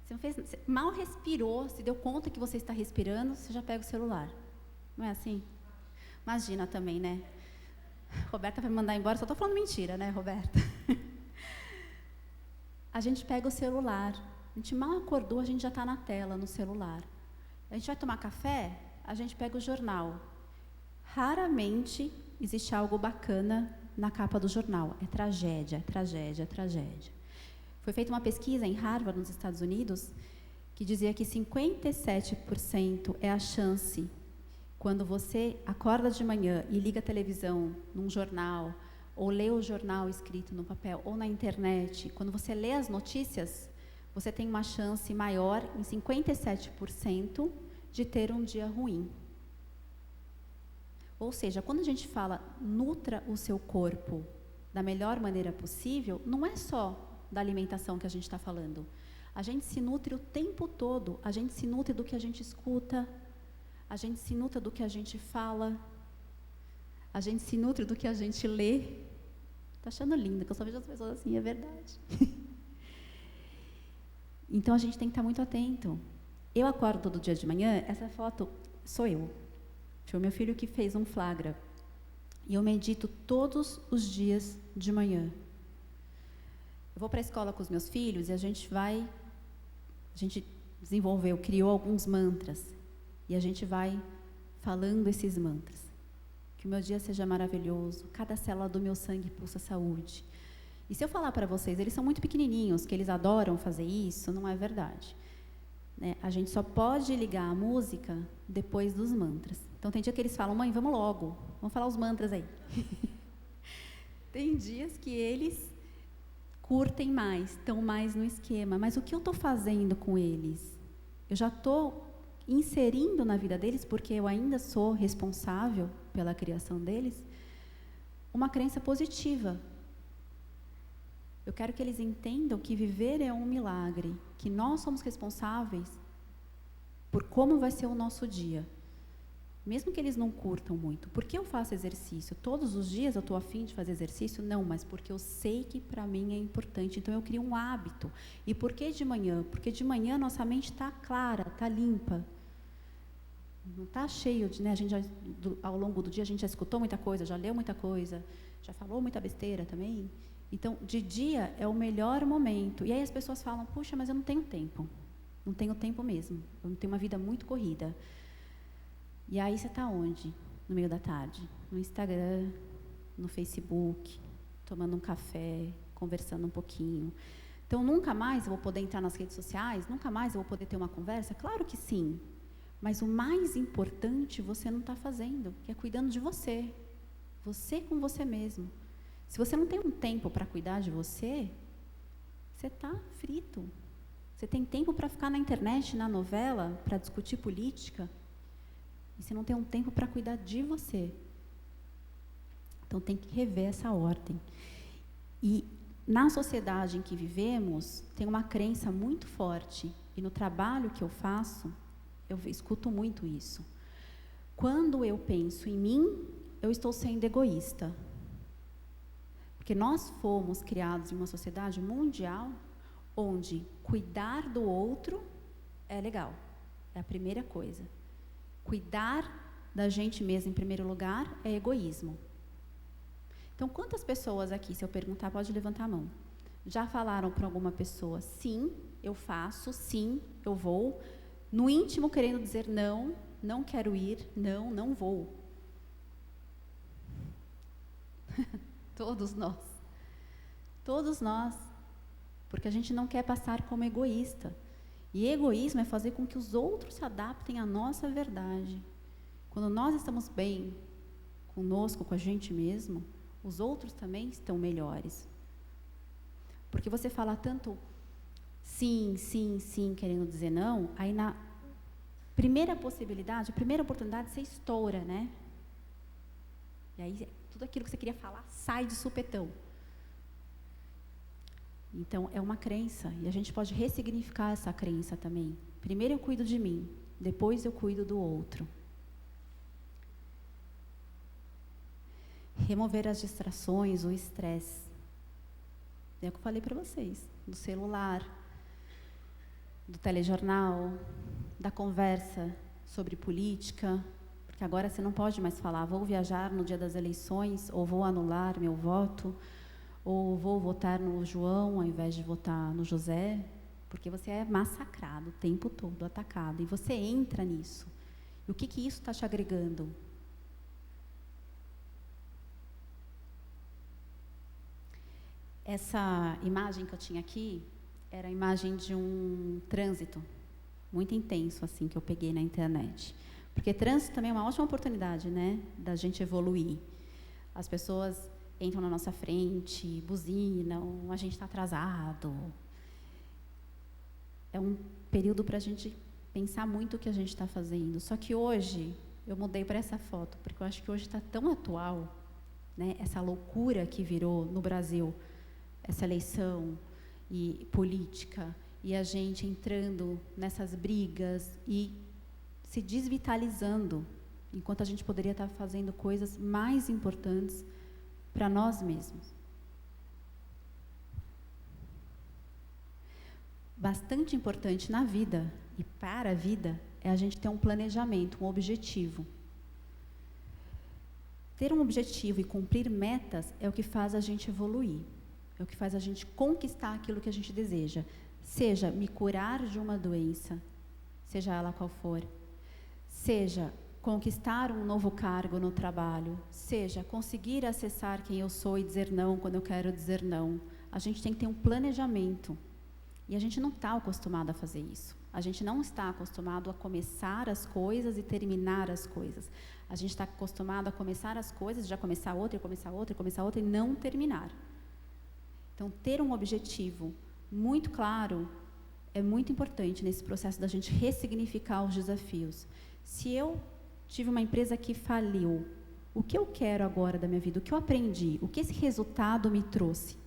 você mal respirou, se deu conta que você está respirando, você já pega o celular. Não é assim? Imagina também, né? Roberta vai me mandar embora, só estou falando mentira, né, Roberta? A gente pega o celular, a gente mal acordou, a gente já está na tela, no celular. A gente vai tomar café, a gente pega o jornal. Raramente existe algo bacana na capa do jornal. É tragédia, é tragédia, é tragédia. Foi feita uma pesquisa em Harvard, nos Estados Unidos, que dizia que 57% é a chance, quando você acorda de manhã e liga a televisão num jornal, ou lê o jornal escrito no papel, ou na internet, quando você lê as notícias, você tem uma chance maior, em 57%, de ter um dia ruim. Ou seja, quando a gente fala nutra o seu corpo da melhor maneira possível, não é só da alimentação que a gente está falando. A gente se nutre o tempo todo, a gente se nutre do que a gente escuta, a gente se nutre do que a gente fala, a gente se nutre do que a gente lê. Estou achando lindo, que eu só vejo as pessoas assim, é verdade. Então, a gente tem que estar muito atento. Eu acordo todo dia de manhã, essa foto sou eu. Foi o meu filho que fez um flagra. E eu medito todos os dias de manhã. Eu vou para a escola com os meus filhos e a gente desenvolveu, criou alguns mantras. E a gente vai falando esses mantras. Que o meu dia seja maravilhoso, cada célula do meu sangue pulsa saúde. E se eu falar para vocês, eles são muito pequenininhos, que eles adoram fazer isso, não é verdade. Né? A gente só pode ligar a música depois dos mantras. Então, tem dia que eles falam, mãe, vamos logo, vamos falar os mantras aí. Tem dias que eles curtem mais, estão mais no esquema. Mas o que eu estou fazendo com eles? Eu já estou inserindo na vida deles, porque eu ainda sou responsável pela criação deles, uma crença positiva. Eu quero que eles entendam que viver é um milagre, que nós somos responsáveis por como vai ser o nosso dia. Mesmo que eles não curtam muito. Por que eu faço exercício? Todos os dias eu estou a fim de fazer exercício? Não, mas porque eu sei que para mim é importante. Então, eu crio um hábito. E por que de manhã? Porque de manhã nossa mente está clara, está limpa. Não está cheio de... Né, a gente ao longo do dia a gente já escutou muita coisa, já leu muita coisa, já falou muita besteira também. Então, de dia é o melhor momento. E aí as pessoas falam, puxa, mas eu não tenho tempo. Não tenho tempo mesmo. Eu não tenho uma vida muito corrida. E aí você está onde? No meio da tarde? No Instagram, no Facebook, tomando um café, conversando um pouquinho. Então, nunca mais eu vou poder entrar nas redes sociais? Nunca mais eu vou poder ter uma conversa? Claro que sim. Mas o mais importante você não está fazendo, que é cuidando de você. Você com você mesmo. Se você não tem um tempo para cuidar de você, você está frito. Você tem tempo para ficar na internet, na novela, para discutir política, e você não tem um tempo para cuidar de você. Então, tem que rever essa ordem. E, na sociedade em que vivemos, tem uma crença muito forte, e no trabalho que eu faço, eu escuto muito isso. Quando eu penso em mim, eu estou sendo egoísta. Porque nós fomos criados em uma sociedade mundial onde cuidar do outro é legal. É a primeira coisa. Cuidar da gente mesmo em primeiro lugar é egoísmo. Então, quantas pessoas aqui, se eu perguntar, pode levantar a mão, já falaram para alguma pessoa, sim, eu faço, sim, eu vou, no íntimo querendo dizer não, não quero ir, não, não vou. Todos nós. Todos nós. Porque a gente não quer passar como egoísta. E egoísmo é fazer com que os outros se adaptem à nossa verdade. Quando nós estamos bem conosco, com a gente mesmo, os outros também estão melhores. Porque você fala tanto sim, sim, sim, querendo dizer não, aí na primeira possibilidade, a primeira oportunidade, você estoura, né? E aí tudo aquilo que você queria falar sai de supetão. Então, é uma crença, e a gente pode ressignificar essa crença também. Primeiro eu cuido de mim, depois eu cuido do outro. Remover as distrações, o estresse. É o que eu falei para vocês, do celular, do telejornal, da conversa sobre política, porque agora você não pode mais falar, vou viajar no dia das eleições, ou vou anular meu voto, ou vou votar no João ao invés de votar no José, porque você é massacrado o tempo todo, atacado, e você entra nisso. E o que isso está te agregando? Essa imagem que eu tinha aqui era a imagem de um trânsito muito intenso, assim, que eu peguei na internet. Porque trânsito também é uma ótima oportunidade, né, da gente evoluir. As pessoas entram na nossa frente, buzinam, a gente está atrasado. É um período para a gente pensar muito o que a gente está fazendo. Só que hoje, eu mudei para essa foto, porque eu acho que hoje está tão atual, né, essa loucura que virou no Brasil, essa eleição e política, e a gente entrando nessas brigas e se desvitalizando, enquanto a gente poderia estar fazendo coisas mais importantes para nós mesmos. Bastante importante na vida e para a vida é a gente ter um planejamento, um objetivo. Ter um objetivo e cumprir metas é o que faz a gente evoluir, é o que faz a gente conquistar aquilo que a gente deseja, seja me curar de uma doença, seja ela qual for, seja conquistar um novo cargo no trabalho, seja conseguir acessar quem eu sou e dizer não quando eu quero dizer não. A gente tem que ter um planejamento. E a gente não está acostumado a fazer isso. A gente não está acostumado a começar as coisas e terminar as coisas. A gente está acostumado a começar as coisas, já começar outra, e começar outra, e começar outra, e não terminar. Então, ter um objetivo muito claro é muito importante nesse processo da gente ressignificar os desafios. Se eu tive uma empresa que faliu, o que eu quero agora da minha vida? O que eu aprendi? O que esse resultado me trouxe?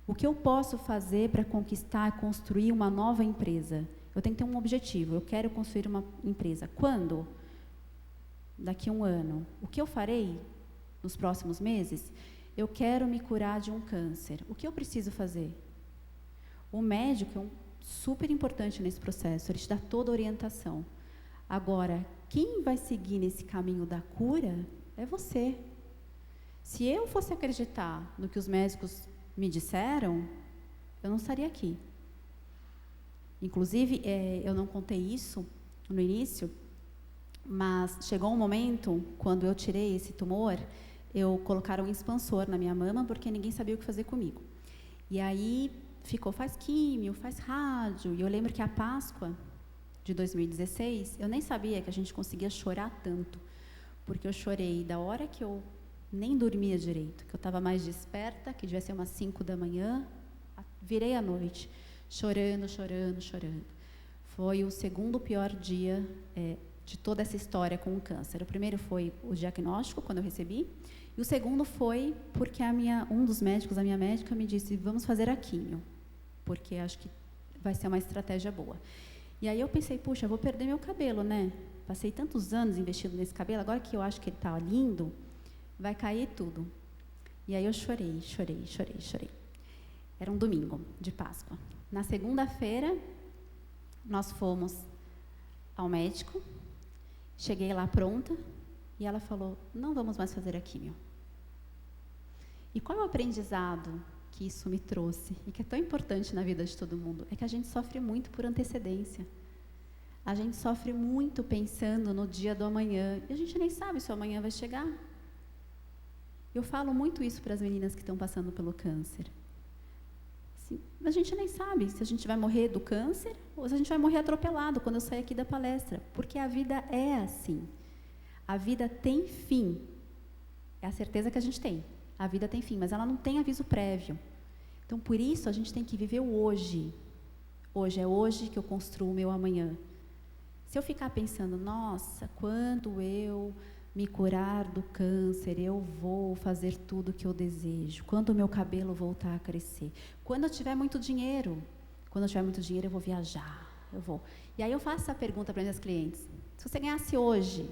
O que eu posso fazer para conquistar e construir uma nova empresa? Eu tenho que ter um objetivo. Eu quero construir uma empresa. Quando? Daqui a 1 ano. O que eu farei nos próximos meses? Eu quero me curar de um câncer. O que eu preciso fazer? O médico é super importante nesse processo. Ele te dá toda a orientação. Agora, quem vai seguir nesse caminho da cura é você. Se eu fosse acreditar no que os médicos me disseram, eu não estaria aqui. Inclusive, eu não contei isso no início, mas chegou um momento, quando eu tirei esse tumor, colocaram um expansor na minha mama, porque ninguém sabia o que fazer comigo. E aí, faz químio, faz rádio, e eu lembro que a Páscoa de 2016, eu nem sabia que a gente conseguia chorar tanto, porque eu chorei da hora que eu nem dormia direito, que eu estava mais desperta, que devia ser umas 5 da manhã, virei à noite, chorando. Foi o segundo pior dia de toda essa história com o câncer. O primeiro foi o diagnóstico, quando eu recebi, e o segundo foi porque um dos médicos, a minha médica, me disse, vamos fazer a químio, porque acho que vai ser uma estratégia boa. E aí eu pensei, puxa, eu vou perder meu cabelo, né? Passei tantos anos investindo nesse cabelo, agora que eu acho que ele está lindo, vai cair tudo. E aí eu chorei. Era um domingo de Páscoa. Na segunda-feira, nós fomos ao médico, cheguei lá pronta, e ela falou, não vamos mais fazer a químio. E qual é o aprendizado que isso me trouxe, e que é tão importante na vida de todo mundo? É que a gente sofre muito por antecedência. A gente sofre muito pensando no dia do amanhã, e a gente nem sabe se o amanhã vai chegar. Eu falo muito isso para as meninas que estão passando pelo câncer. Assim, a gente nem sabe se a gente vai morrer do câncer ou se a gente vai morrer atropelado quando eu sair aqui da palestra, porque a vida é assim. A vida tem fim. É a certeza que a gente tem. A vida tem fim, mas ela não tem aviso prévio. Então, por isso, a gente tem que viver o hoje. Hoje é hoje que eu construo o meu amanhã. Se eu ficar pensando, nossa, quando eu me curar do câncer, eu vou fazer tudo o que eu desejo. Quando o meu cabelo voltar a crescer. Quando eu tiver muito dinheiro. Quando eu tiver muito dinheiro, eu vou viajar. Eu vou. E aí eu faço essa pergunta para minhas clientes. Se você ganhasse hoje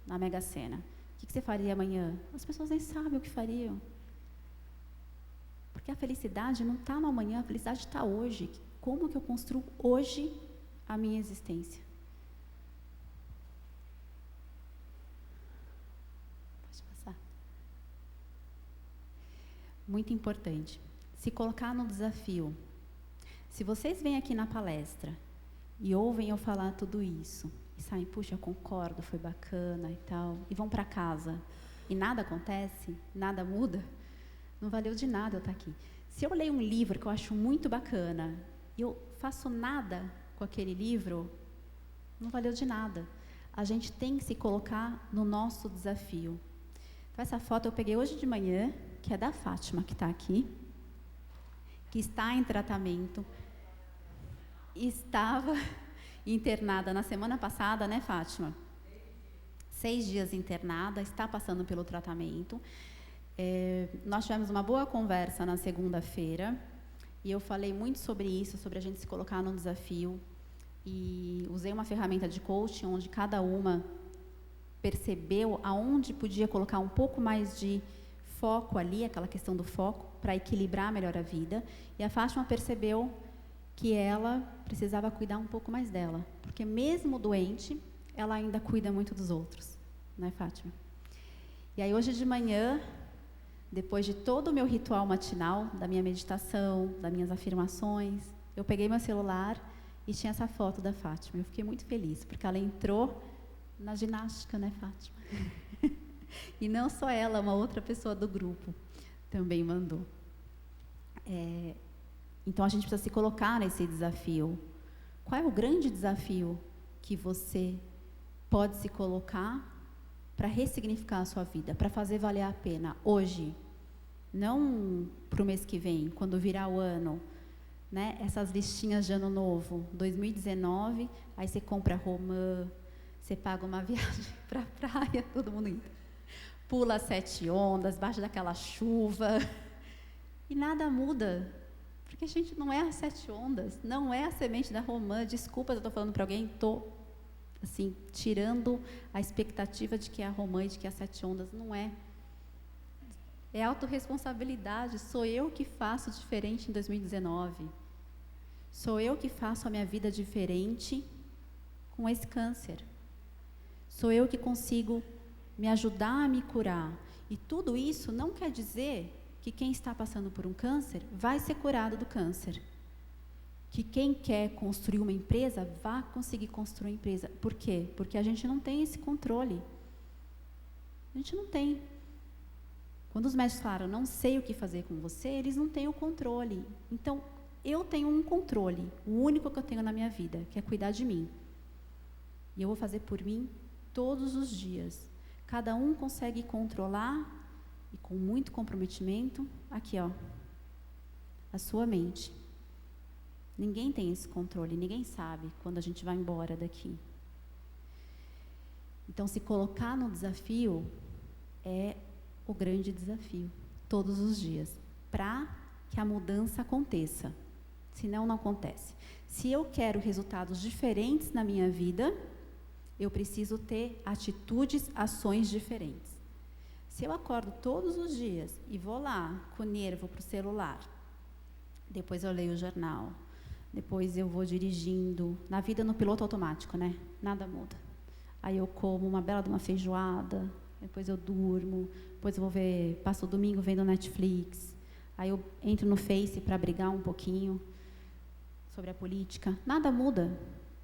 na Mega Sena, o que você faria amanhã? As pessoas nem sabem o que fariam. Porque a felicidade não está no amanhã, a felicidade está hoje. Como que eu construo hoje a minha existência? Muito importante, se colocar no desafio. Se vocês vêm aqui na palestra e ouvem eu falar tudo isso, e saem, puxa, eu concordo, foi bacana e tal, e vão para casa, e nada acontece, nada muda, não valeu de nada eu estar aqui. Se eu leio um livro que eu acho muito bacana e eu faço nada com aquele livro, não valeu de nada. A gente tem que se colocar no nosso desafio. Então, essa foto eu peguei hoje de manhã, que é da Fátima, que está aqui, que está em tratamento, estava internada na semana passada, né, Fátima? 6 dias internada, está passando pelo tratamento. Nós tivemos uma boa conversa na segunda-feira, e eu falei muito sobre isso, sobre a gente se colocar num desafio, e usei uma ferramenta de coaching, onde cada uma percebeu aonde podia colocar um pouco mais de foco ali, aquela questão do foco, para equilibrar melhor a vida, e a Fátima percebeu que ela precisava cuidar um pouco mais dela, porque mesmo doente, ela ainda cuida muito dos outros, né, Fátima? E aí hoje de manhã, depois de todo o meu ritual matinal, da minha meditação, das minhas afirmações, eu peguei meu celular e tinha essa foto da Fátima. Eu fiquei muito feliz, porque ela entrou na ginástica, né, Fátima? E não só ela, uma outra pessoa do grupo também mandou. Então, a gente precisa se colocar nesse desafio. Qual é o grande desafio que você pode se colocar para ressignificar a sua vida, para fazer valer a pena hoje? Não para o mês que vem, quando virar o ano, né? Essas listinhas de ano novo, 2019, aí você compra romã, você paga uma viagem para a praia, todo mundo indo. Pula 7 ondas, baixa daquela chuva, e nada muda. Porque a gente não é as 7 ondas, não é a semente da romã. Desculpa se eu estou falando para alguém, estou assim, tirando a expectativa de que é a romã e de que é as 7 ondas. Não é. É autorresponsabilidade. Sou eu que faço diferente em 2019. Sou eu que faço a minha vida diferente com esse câncer. Sou eu que consigo me ajudar a me curar. E tudo isso não quer dizer que quem está passando por um câncer vai ser curado do câncer. Que quem quer construir uma empresa, vá conseguir construir uma empresa. Por quê? Porque a gente não tem esse controle. A gente não tem. Quando os médicos falaram, não sei o que fazer com você, eles não têm o controle. Então, eu tenho um controle, o único que eu tenho na minha vida, que é cuidar de mim. E eu vou fazer por mim todos os dias. Cada um consegue controlar, e com muito comprometimento, aqui, ó, a sua mente. Ninguém tem esse controle, ninguém sabe quando a gente vai embora daqui. Então, se colocar no desafio é o grande desafio, todos os dias, para que a mudança aconteça. Senão, não acontece. Se eu quero resultados diferentes na minha vida, eu preciso ter atitudes, ações diferentes. Se eu acordo todos os dias e vou lá com o nervo para o celular, depois eu leio o jornal, depois eu vou dirigindo, na vida no piloto automático, né? Nada muda. Aí eu como uma bela de uma feijoada, depois eu durmo, depois eu vou ver, passo o domingo vendo Netflix, aí eu entro no Face para brigar um pouquinho sobre a política. Nada muda.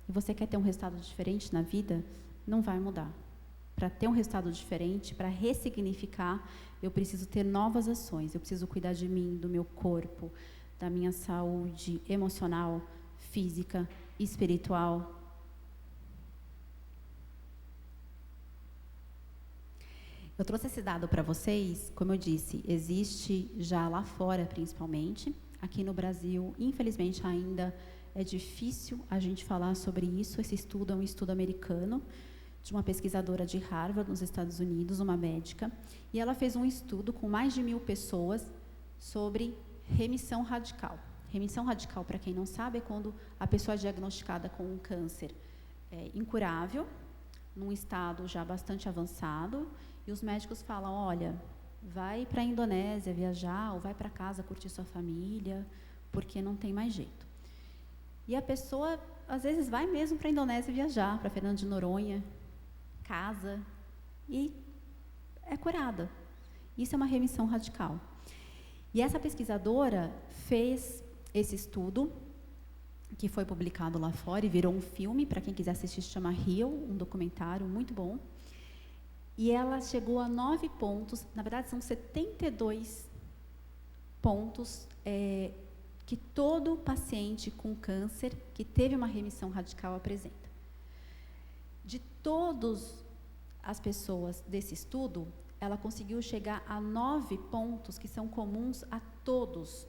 E você quer ter um resultado diferente na vida? Não vai mudar. Para ter um resultado diferente, para ressignificar, eu preciso ter novas ações. Eu preciso cuidar de mim, do meu corpo, da minha saúde emocional, física, espiritual. Eu trouxe esse dado para vocês, como eu disse, existe já lá fora, principalmente. Aqui no Brasil, infelizmente, ainda é difícil a gente falar sobre isso. Esse estudo é um estudo americano, de uma pesquisadora de Harvard, nos Estados Unidos, uma médica, e ela fez um estudo com mais de 1.000 pessoas sobre remissão radical. Remissão radical, para quem não sabe, é quando a pessoa é diagnosticada com um câncer incurável, num estado já bastante avançado, e os médicos falam, olha, vai para a Indonésia viajar, ou vai para casa curtir sua família, porque não tem mais jeito. E a pessoa, às vezes, vai mesmo para a Indonésia viajar, para Fernando de Noronha, casa, e é curada. Isso é uma remissão radical. E essa pesquisadora fez esse estudo, que foi publicado lá fora e virou um filme, para quem quiser assistir, se chama Heal, um documentário muito bom. E ela chegou a 9 pontos, na verdade são 72 pontos que todo paciente com câncer que teve uma remissão radical apresenta. De todas as pessoas desse estudo, ela conseguiu chegar a 9 pontos que são comuns a todos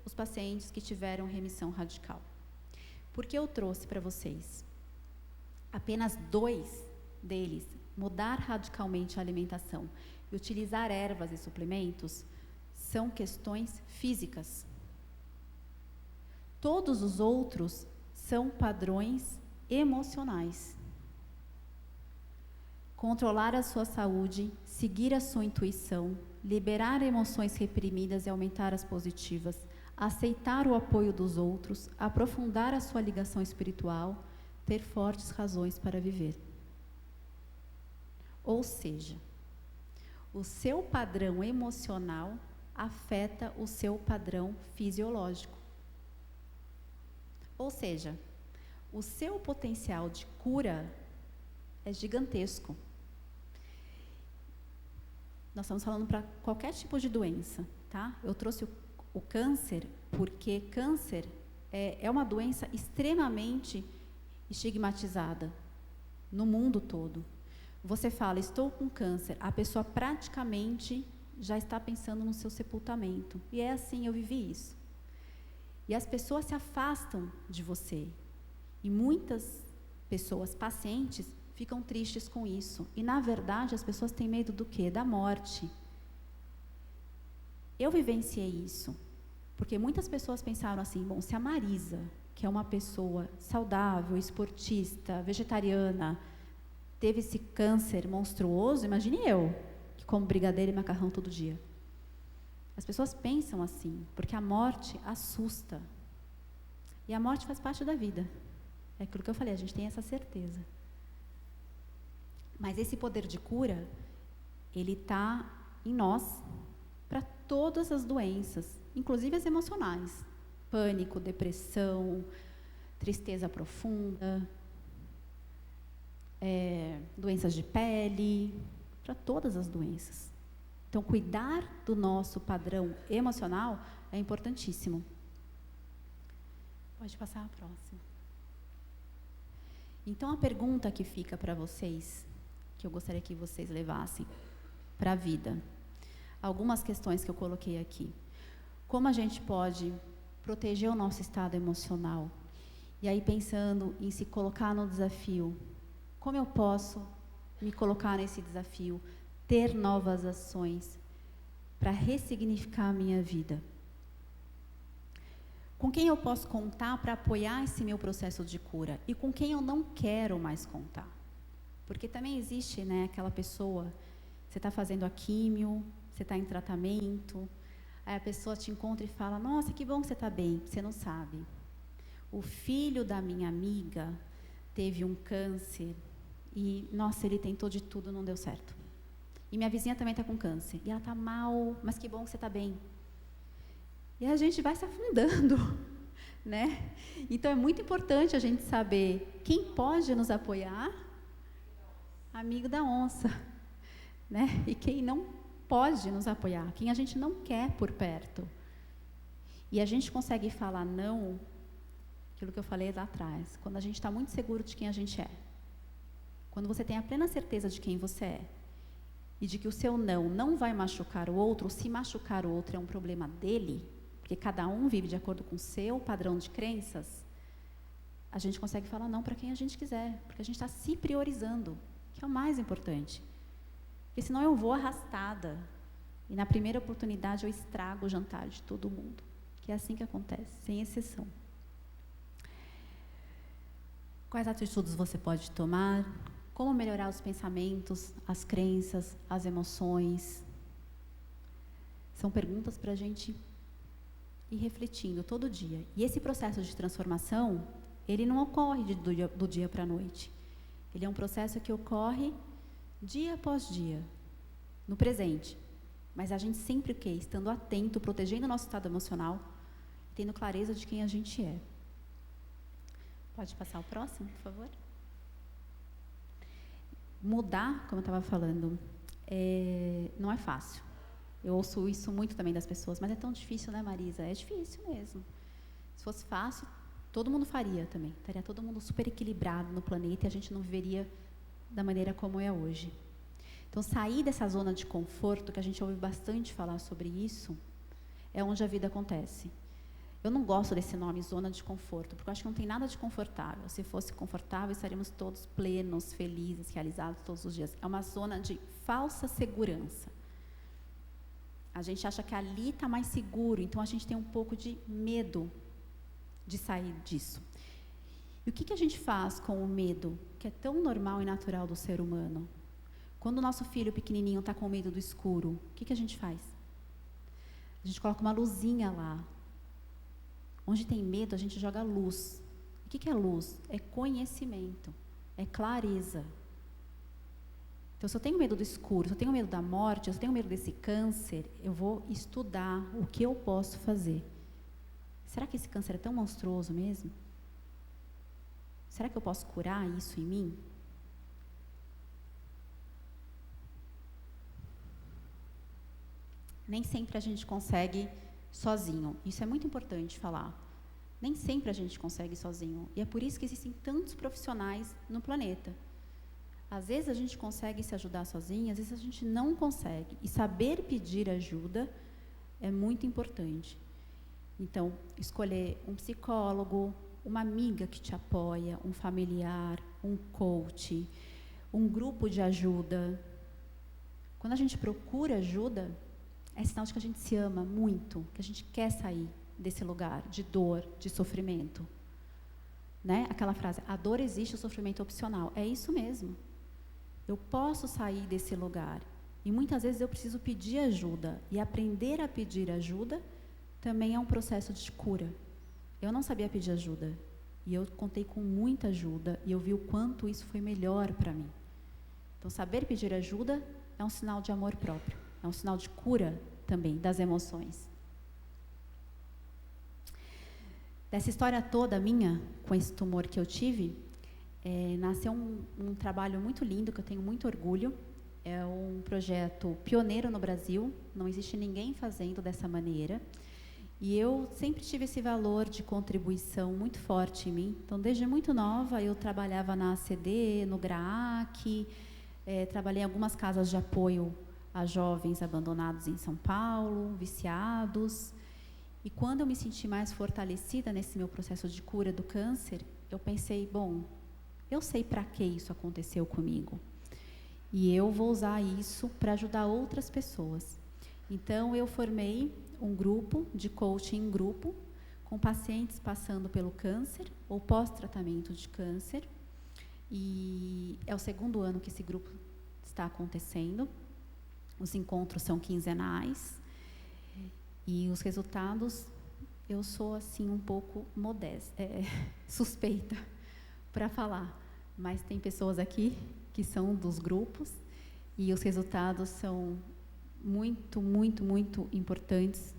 os pacientes que tiveram remissão radical. Por que eu trouxe para vocês? Apenas 2 deles, mudar radicalmente a alimentação e utilizar ervas e suplementos, são questões físicas. Todos os outros são padrões emocionais. Controlar a sua saúde, seguir a sua intuição, liberar emoções reprimidas e aumentar as positivas, aceitar o apoio dos outros, aprofundar a sua ligação espiritual, ter fortes razões para viver. Ou seja, o seu padrão emocional afeta o seu padrão fisiológico. Ou seja, o seu potencial de cura é gigantesco. Nós estamos falando para qualquer tipo de doença, tá? Eu trouxe o câncer porque câncer é uma doença extremamente estigmatizada no mundo todo. Você fala, estou com câncer, a pessoa praticamente já está pensando no seu sepultamento. E é assim, eu vivi isso. E as pessoas se afastam de você. E muitas pessoas, pacientes, ficam tristes com isso. E, na verdade, as pessoas têm medo do quê? Da morte. Eu vivenciei isso. Porque muitas pessoas pensaram assim, bom, se a Marisa, que é uma pessoa saudável, esportista, vegetariana, teve esse câncer monstruoso, imagine eu, que como brigadeiro e macarrão todo dia. As pessoas pensam assim, porque a morte assusta. E a morte faz parte da vida. É aquilo que eu falei, a gente tem essa certeza. Mas esse poder de cura, ele está em nós para todas as doenças, inclusive as emocionais. Pânico, depressão, tristeza profunda, doenças de pele, para todas as doenças. Então, cuidar do nosso padrão emocional é importantíssimo. Pode passar a próxima. Então, a pergunta que fica para vocês, que eu gostaria que vocês levassem para a vida, algumas questões que eu coloquei aqui. Como a gente pode proteger o nosso estado emocional? E aí, pensando em se colocar no desafio, como eu posso me colocar nesse desafio, ter novas ações para ressignificar a minha vida? Com quem eu posso contar para apoiar esse meu processo de cura? E com quem eu não quero mais contar? Porque também existe, né, aquela pessoa, você está fazendo a químio, você está em tratamento, aí a pessoa te encontra e fala, nossa, que bom que você está bem, você não sabe. O filho da minha amiga teve um câncer e, nossa, ele tentou de tudo, não deu certo. E minha vizinha também está com câncer, e ela está mal, mas que bom que você está bem. E a gente vai se afundando, né? Então, é muito importante a gente saber quem pode nos apoiar, amigo da onça, né? E quem não pode nos apoiar, quem a gente não quer por perto. E a gente consegue falar não, aquilo que eu falei lá atrás, quando a gente está muito seguro de quem a gente é. Quando você tem a plena certeza de quem você é, e de que o seu não vai machucar o outro, ou se machucar o outro é um problema dele, porque cada um vive de acordo com o seu padrão de crenças, a gente consegue falar não para quem a gente quiser, porque a gente está se priorizando, que é o mais importante. Porque senão eu vou arrastada, e na primeira oportunidade eu estrago o jantar de todo mundo, que é assim que acontece, sem exceção. Quais atitudes você pode tomar? Como melhorar os pensamentos, as crenças, as emoções? São perguntas para a gente ir refletindo todo dia. E esse processo de transformação, ele não ocorre do dia para a noite. Ele é um processo que ocorre dia após dia, no presente. Mas a gente sempre estando atento, protegendo o nosso estado emocional, tendo clareza de quem a gente é. Pode passar o próximo, por favor? Mudar, como eu estava falando, não é fácil. Eu ouço isso muito também das pessoas, mas é tão difícil, né, Marisa? É difícil mesmo. Se fosse fácil, todo mundo faria também. Estaria todo mundo super equilibrado no planeta e a gente não viveria da maneira como é hoje. Então, sair dessa zona de conforto, que a gente ouve bastante falar sobre isso, é onde a vida acontece. Eu não gosto desse nome, zona de conforto, porque eu acho que não tem nada de confortável. Se fosse confortável, estaríamos todos plenos, felizes, realizados todos os dias. É uma zona de falsa segurança. A gente acha que ali está mais seguro, então a gente tem um pouco de medo de sair disso. E o que a gente faz com o medo, que é tão normal e natural do ser humano? Quando o nosso filho pequenininho está com medo do escuro, o que a gente faz? A gente coloca uma luzinha lá. Onde tem medo, a gente joga luz. O que é luz? É conhecimento, é clareza. Então, se eu tenho medo do escuro, se eu tenho medo da morte, se eu tenho medo desse câncer, eu vou estudar o que eu posso fazer. Será que esse câncer é tão monstruoso mesmo? Será que eu posso curar isso em mim? Nem sempre a gente consegue sozinho. Isso é muito importante falar. Nem sempre a gente consegue sozinho. E é por isso que existem tantos profissionais no planeta. Às vezes a gente consegue se ajudar sozinho, às vezes a gente não consegue. E saber pedir ajuda é muito importante. Então, escolher um psicólogo, uma amiga que te apoia, um familiar, um coach, um grupo de ajuda. Quando a gente procura ajuda, é sinal de que a gente se ama muito, que a gente quer sair desse lugar de dor, de sofrimento. Né? Aquela frase, a dor existe, o sofrimento é opcional. É isso mesmo. Eu posso sair desse lugar. E muitas vezes eu preciso pedir ajuda. E aprender a pedir ajuda também é um processo de cura. Eu não sabia pedir ajuda. E eu contei com muita ajuda. E eu vi o quanto isso foi melhor para mim. Então, saber pedir ajuda é um sinal de amor próprio. É um sinal de cura também das emoções. Dessa história toda minha, com esse tumor que eu tive, nasceu um trabalho muito lindo, que eu tenho muito orgulho. É um projeto pioneiro no Brasil, não existe ninguém fazendo dessa maneira. E eu sempre tive esse valor de contribuição muito forte em mim. Então, desde muito nova, eu trabalhava na ACD, no GRAAC, trabalhei em algumas casas de apoio a jovens abandonados em São Paulo, viciados. E quando eu me senti mais fortalecida nesse meu processo de cura do câncer, eu pensei, bom, eu sei para que isso aconteceu comigo. E eu vou usar isso para ajudar outras pessoas. Então, eu formei um grupo de coaching em grupo, com pacientes passando pelo câncer ou pós-tratamento de câncer. E é o 2º ano que esse grupo está acontecendo. Os encontros são quinzenais. E os resultados, eu sou assim um pouco modesta, suspeita para falar. Mas tem pessoas aqui que são dos grupos e os resultados são muito, muito, muito importantes.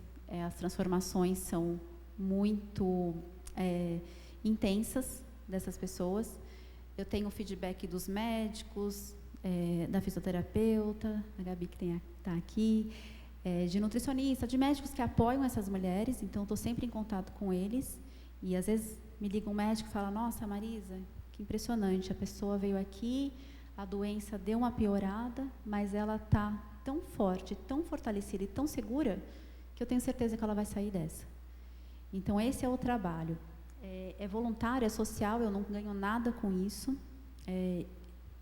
As transformações são muito intensas dessas pessoas. Eu tenho o feedback dos médicos, da fisioterapeuta, da Gabi que está aqui, de nutricionista, de médicos que apoiam essas mulheres. Então, estou sempre em contato com eles. E, às vezes, me liga um médico e fala, nossa, Marisa, que impressionante, a pessoa veio aqui, a doença deu uma piorada, mas ela está tão forte, tão fortalecida e tão segura, que eu tenho certeza que ela vai sair dessa. Então, esse é o trabalho. É voluntário, é social, eu não ganho nada com isso,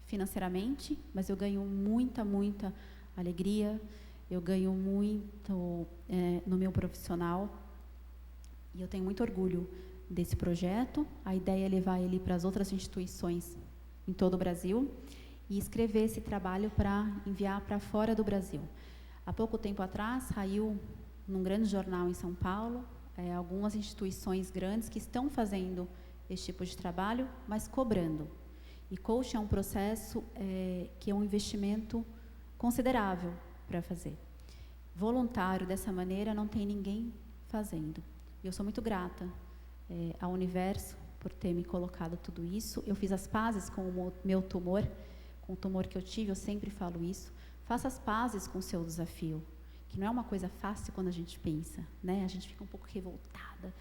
financeiramente, mas eu ganho muita, muita alegria, eu ganho muito no meu profissional, e eu tenho muito orgulho desse projeto. A ideia é levar ele para as outras instituições em todo o Brasil e escrever esse trabalho para enviar para fora do Brasil. Há pouco tempo atrás, saiu num grande jornal em São Paulo, algumas instituições grandes que estão fazendo esse tipo de trabalho, mas cobrando. E coaching é um processo que é um investimento considerável para fazer. Voluntário dessa maneira não tem ninguém fazendo. Eu sou muito grata ao universo por ter me colocado tudo isso. Eu fiz as pazes com o meu tumor, com o tumor que eu tive, eu sempre falo isso. Faça as pazes com o seu desafio. que não é uma coisa fácil quando a gente pensa, né? A gente fica um pouco revoltada.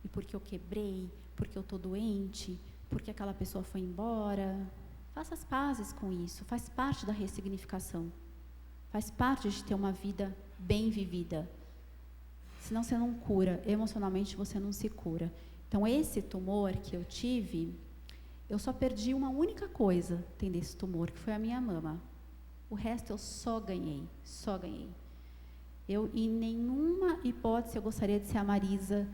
E porque eu quebrei, porque eu estou doente, porque aquela pessoa foi embora. Faça as pazes com isso, faz parte da ressignificação. Faz parte de ter uma vida bem vivida. Senão você não cura, emocionalmente você não se cura. Então, esse tumor que eu tive, eu só perdi uma única coisa tendo esse tumor, que foi a minha mama. O resto eu só ganhei, só ganhei. Eu, em nenhuma hipótese, eu gostaria de ser a Marisa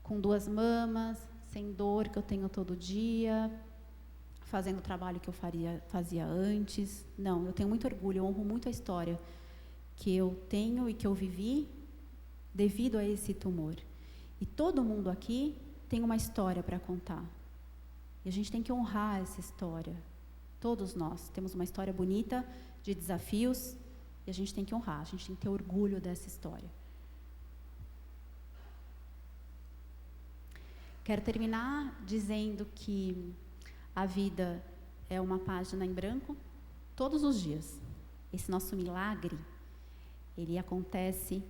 com 2 mamas, sem dor que eu tenho todo dia, fazendo o trabalho que eu fazia antes. Não, eu tenho muito orgulho, eu honro muito a história que eu tenho e que eu vivi devido a esse tumor. E todo mundo aqui tem uma história para contar. E a gente tem que honrar essa história. Todos nós temos uma história bonita, de desafios, e a gente tem que honrar, a gente tem que ter orgulho dessa história. Quero terminar dizendo que a vida é uma página em branco todos os dias. Esse nosso milagre, ele acontece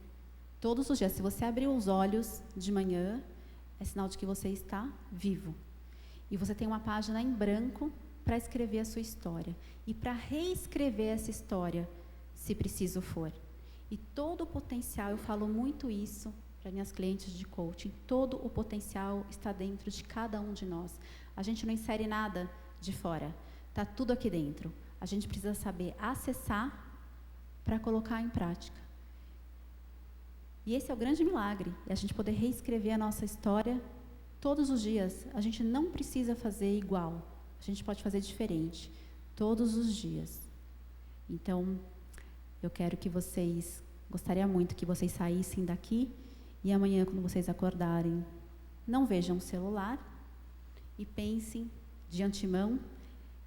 todos os dias. Se você abrir os olhos de manhã, é sinal de que você está vivo. E você tem uma página em branco para escrever a sua história. E para reescrever essa história, se preciso for. E todo o potencial, eu falo muito isso para minhas clientes de coaching, todo o potencial está dentro de cada um de nós. A gente não insere nada de fora, está tudo aqui dentro. A gente precisa saber acessar para colocar em prática. E esse é o grande milagre, é a gente poder reescrever a nossa história todos os dias. A gente não precisa fazer igual, a gente pode fazer diferente, todos os dias. Então, eu quero que vocês, gostaria muito que vocês saíssem daqui e amanhã, quando vocês acordarem, não vejam o celular e pensem de antemão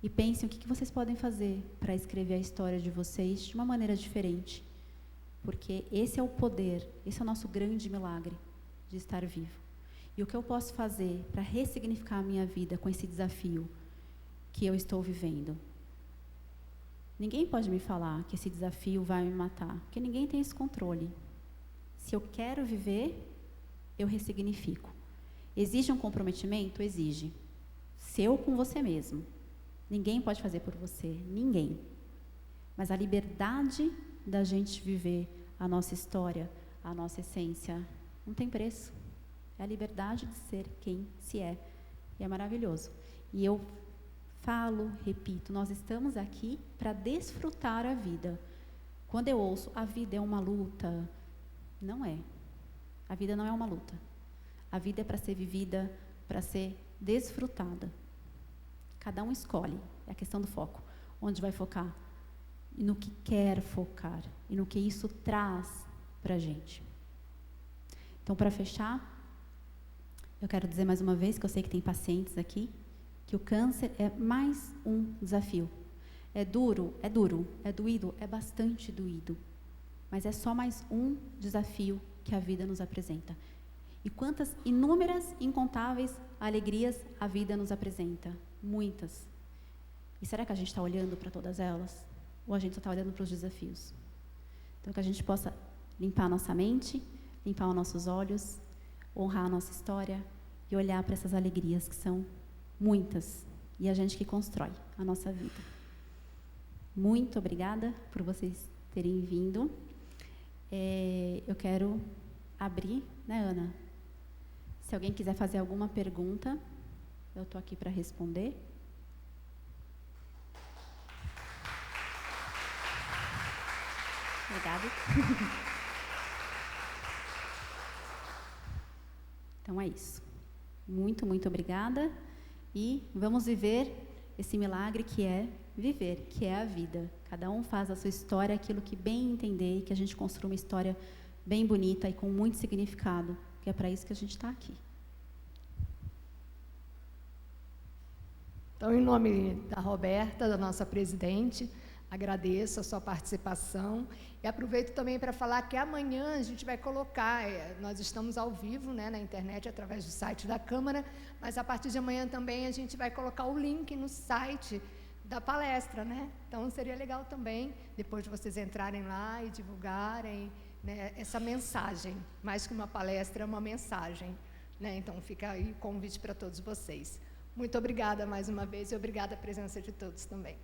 e pensem o que vocês podem fazer para escrever a história de vocês de uma maneira diferente. Porque esse é o poder, esse é o nosso grande milagre de estar vivo. E o que eu posso fazer para ressignificar a minha vida com esse desafio que eu estou vivendo? Ninguém pode me falar que esse desafio vai me matar, porque ninguém tem esse controle. Se eu quero viver, eu ressignifico. Exige um comprometimento? Exige. Seu com você mesmo. Ninguém pode fazer por você, ninguém. Mas a liberdade da gente viver a nossa história, a nossa essência, não tem preço. É a liberdade de ser quem se é. E é maravilhoso. E eu falo, repito, nós estamos aqui para desfrutar a vida. Quando eu ouço, a vida é uma luta, não é. A vida não é uma luta. A vida é para ser vivida, para ser desfrutada. Cada um escolhe, é a questão do foco, onde vai focar. E no que quer focar, e no que isso traz para a gente. Então, para fechar, eu quero dizer mais uma vez, que eu sei que tem pacientes aqui, que o câncer é mais um desafio. É duro, é doído, é bastante doído. Mas é só mais um desafio que a vida nos apresenta. E quantas inúmeras, incontáveis alegrias a vida nos apresenta? Muitas. E será que a gente está olhando para todas elas? Ou a gente só está olhando para os desafios? Então, que a gente possa limpar a nossa mente, limpar os nossos olhos, honrar a nossa história e olhar para essas alegrias que são muitas. E a gente que constrói a nossa vida. Muito obrigada por vocês terem vindo. Eu quero abrir, né, Ana? Se alguém quiser fazer alguma pergunta, eu estou aqui para responder. Obrigada. Então é isso. Muito, muito obrigada. E vamos viver esse milagre que é viver, que é a vida. Cada um faz a sua história, aquilo que bem entender, e que a gente construa uma história bem bonita e com muito significado, que é para isso que a gente está aqui. Então, em nome da Roberta, da nossa presidente, agradeço a sua participação e aproveito também para falar que amanhã a gente vai colocar, nós estamos ao vivo, né, na internet, através do site da Câmara, mas a partir de amanhã também a gente vai colocar o link no site da palestra, né? Então seria legal também, depois de vocês entrarem lá e divulgarem, né, essa mensagem, mais que uma palestra, é uma mensagem, né? Então fica aí o convite para todos vocês. Muito obrigada mais uma vez e obrigada a presença de todos também.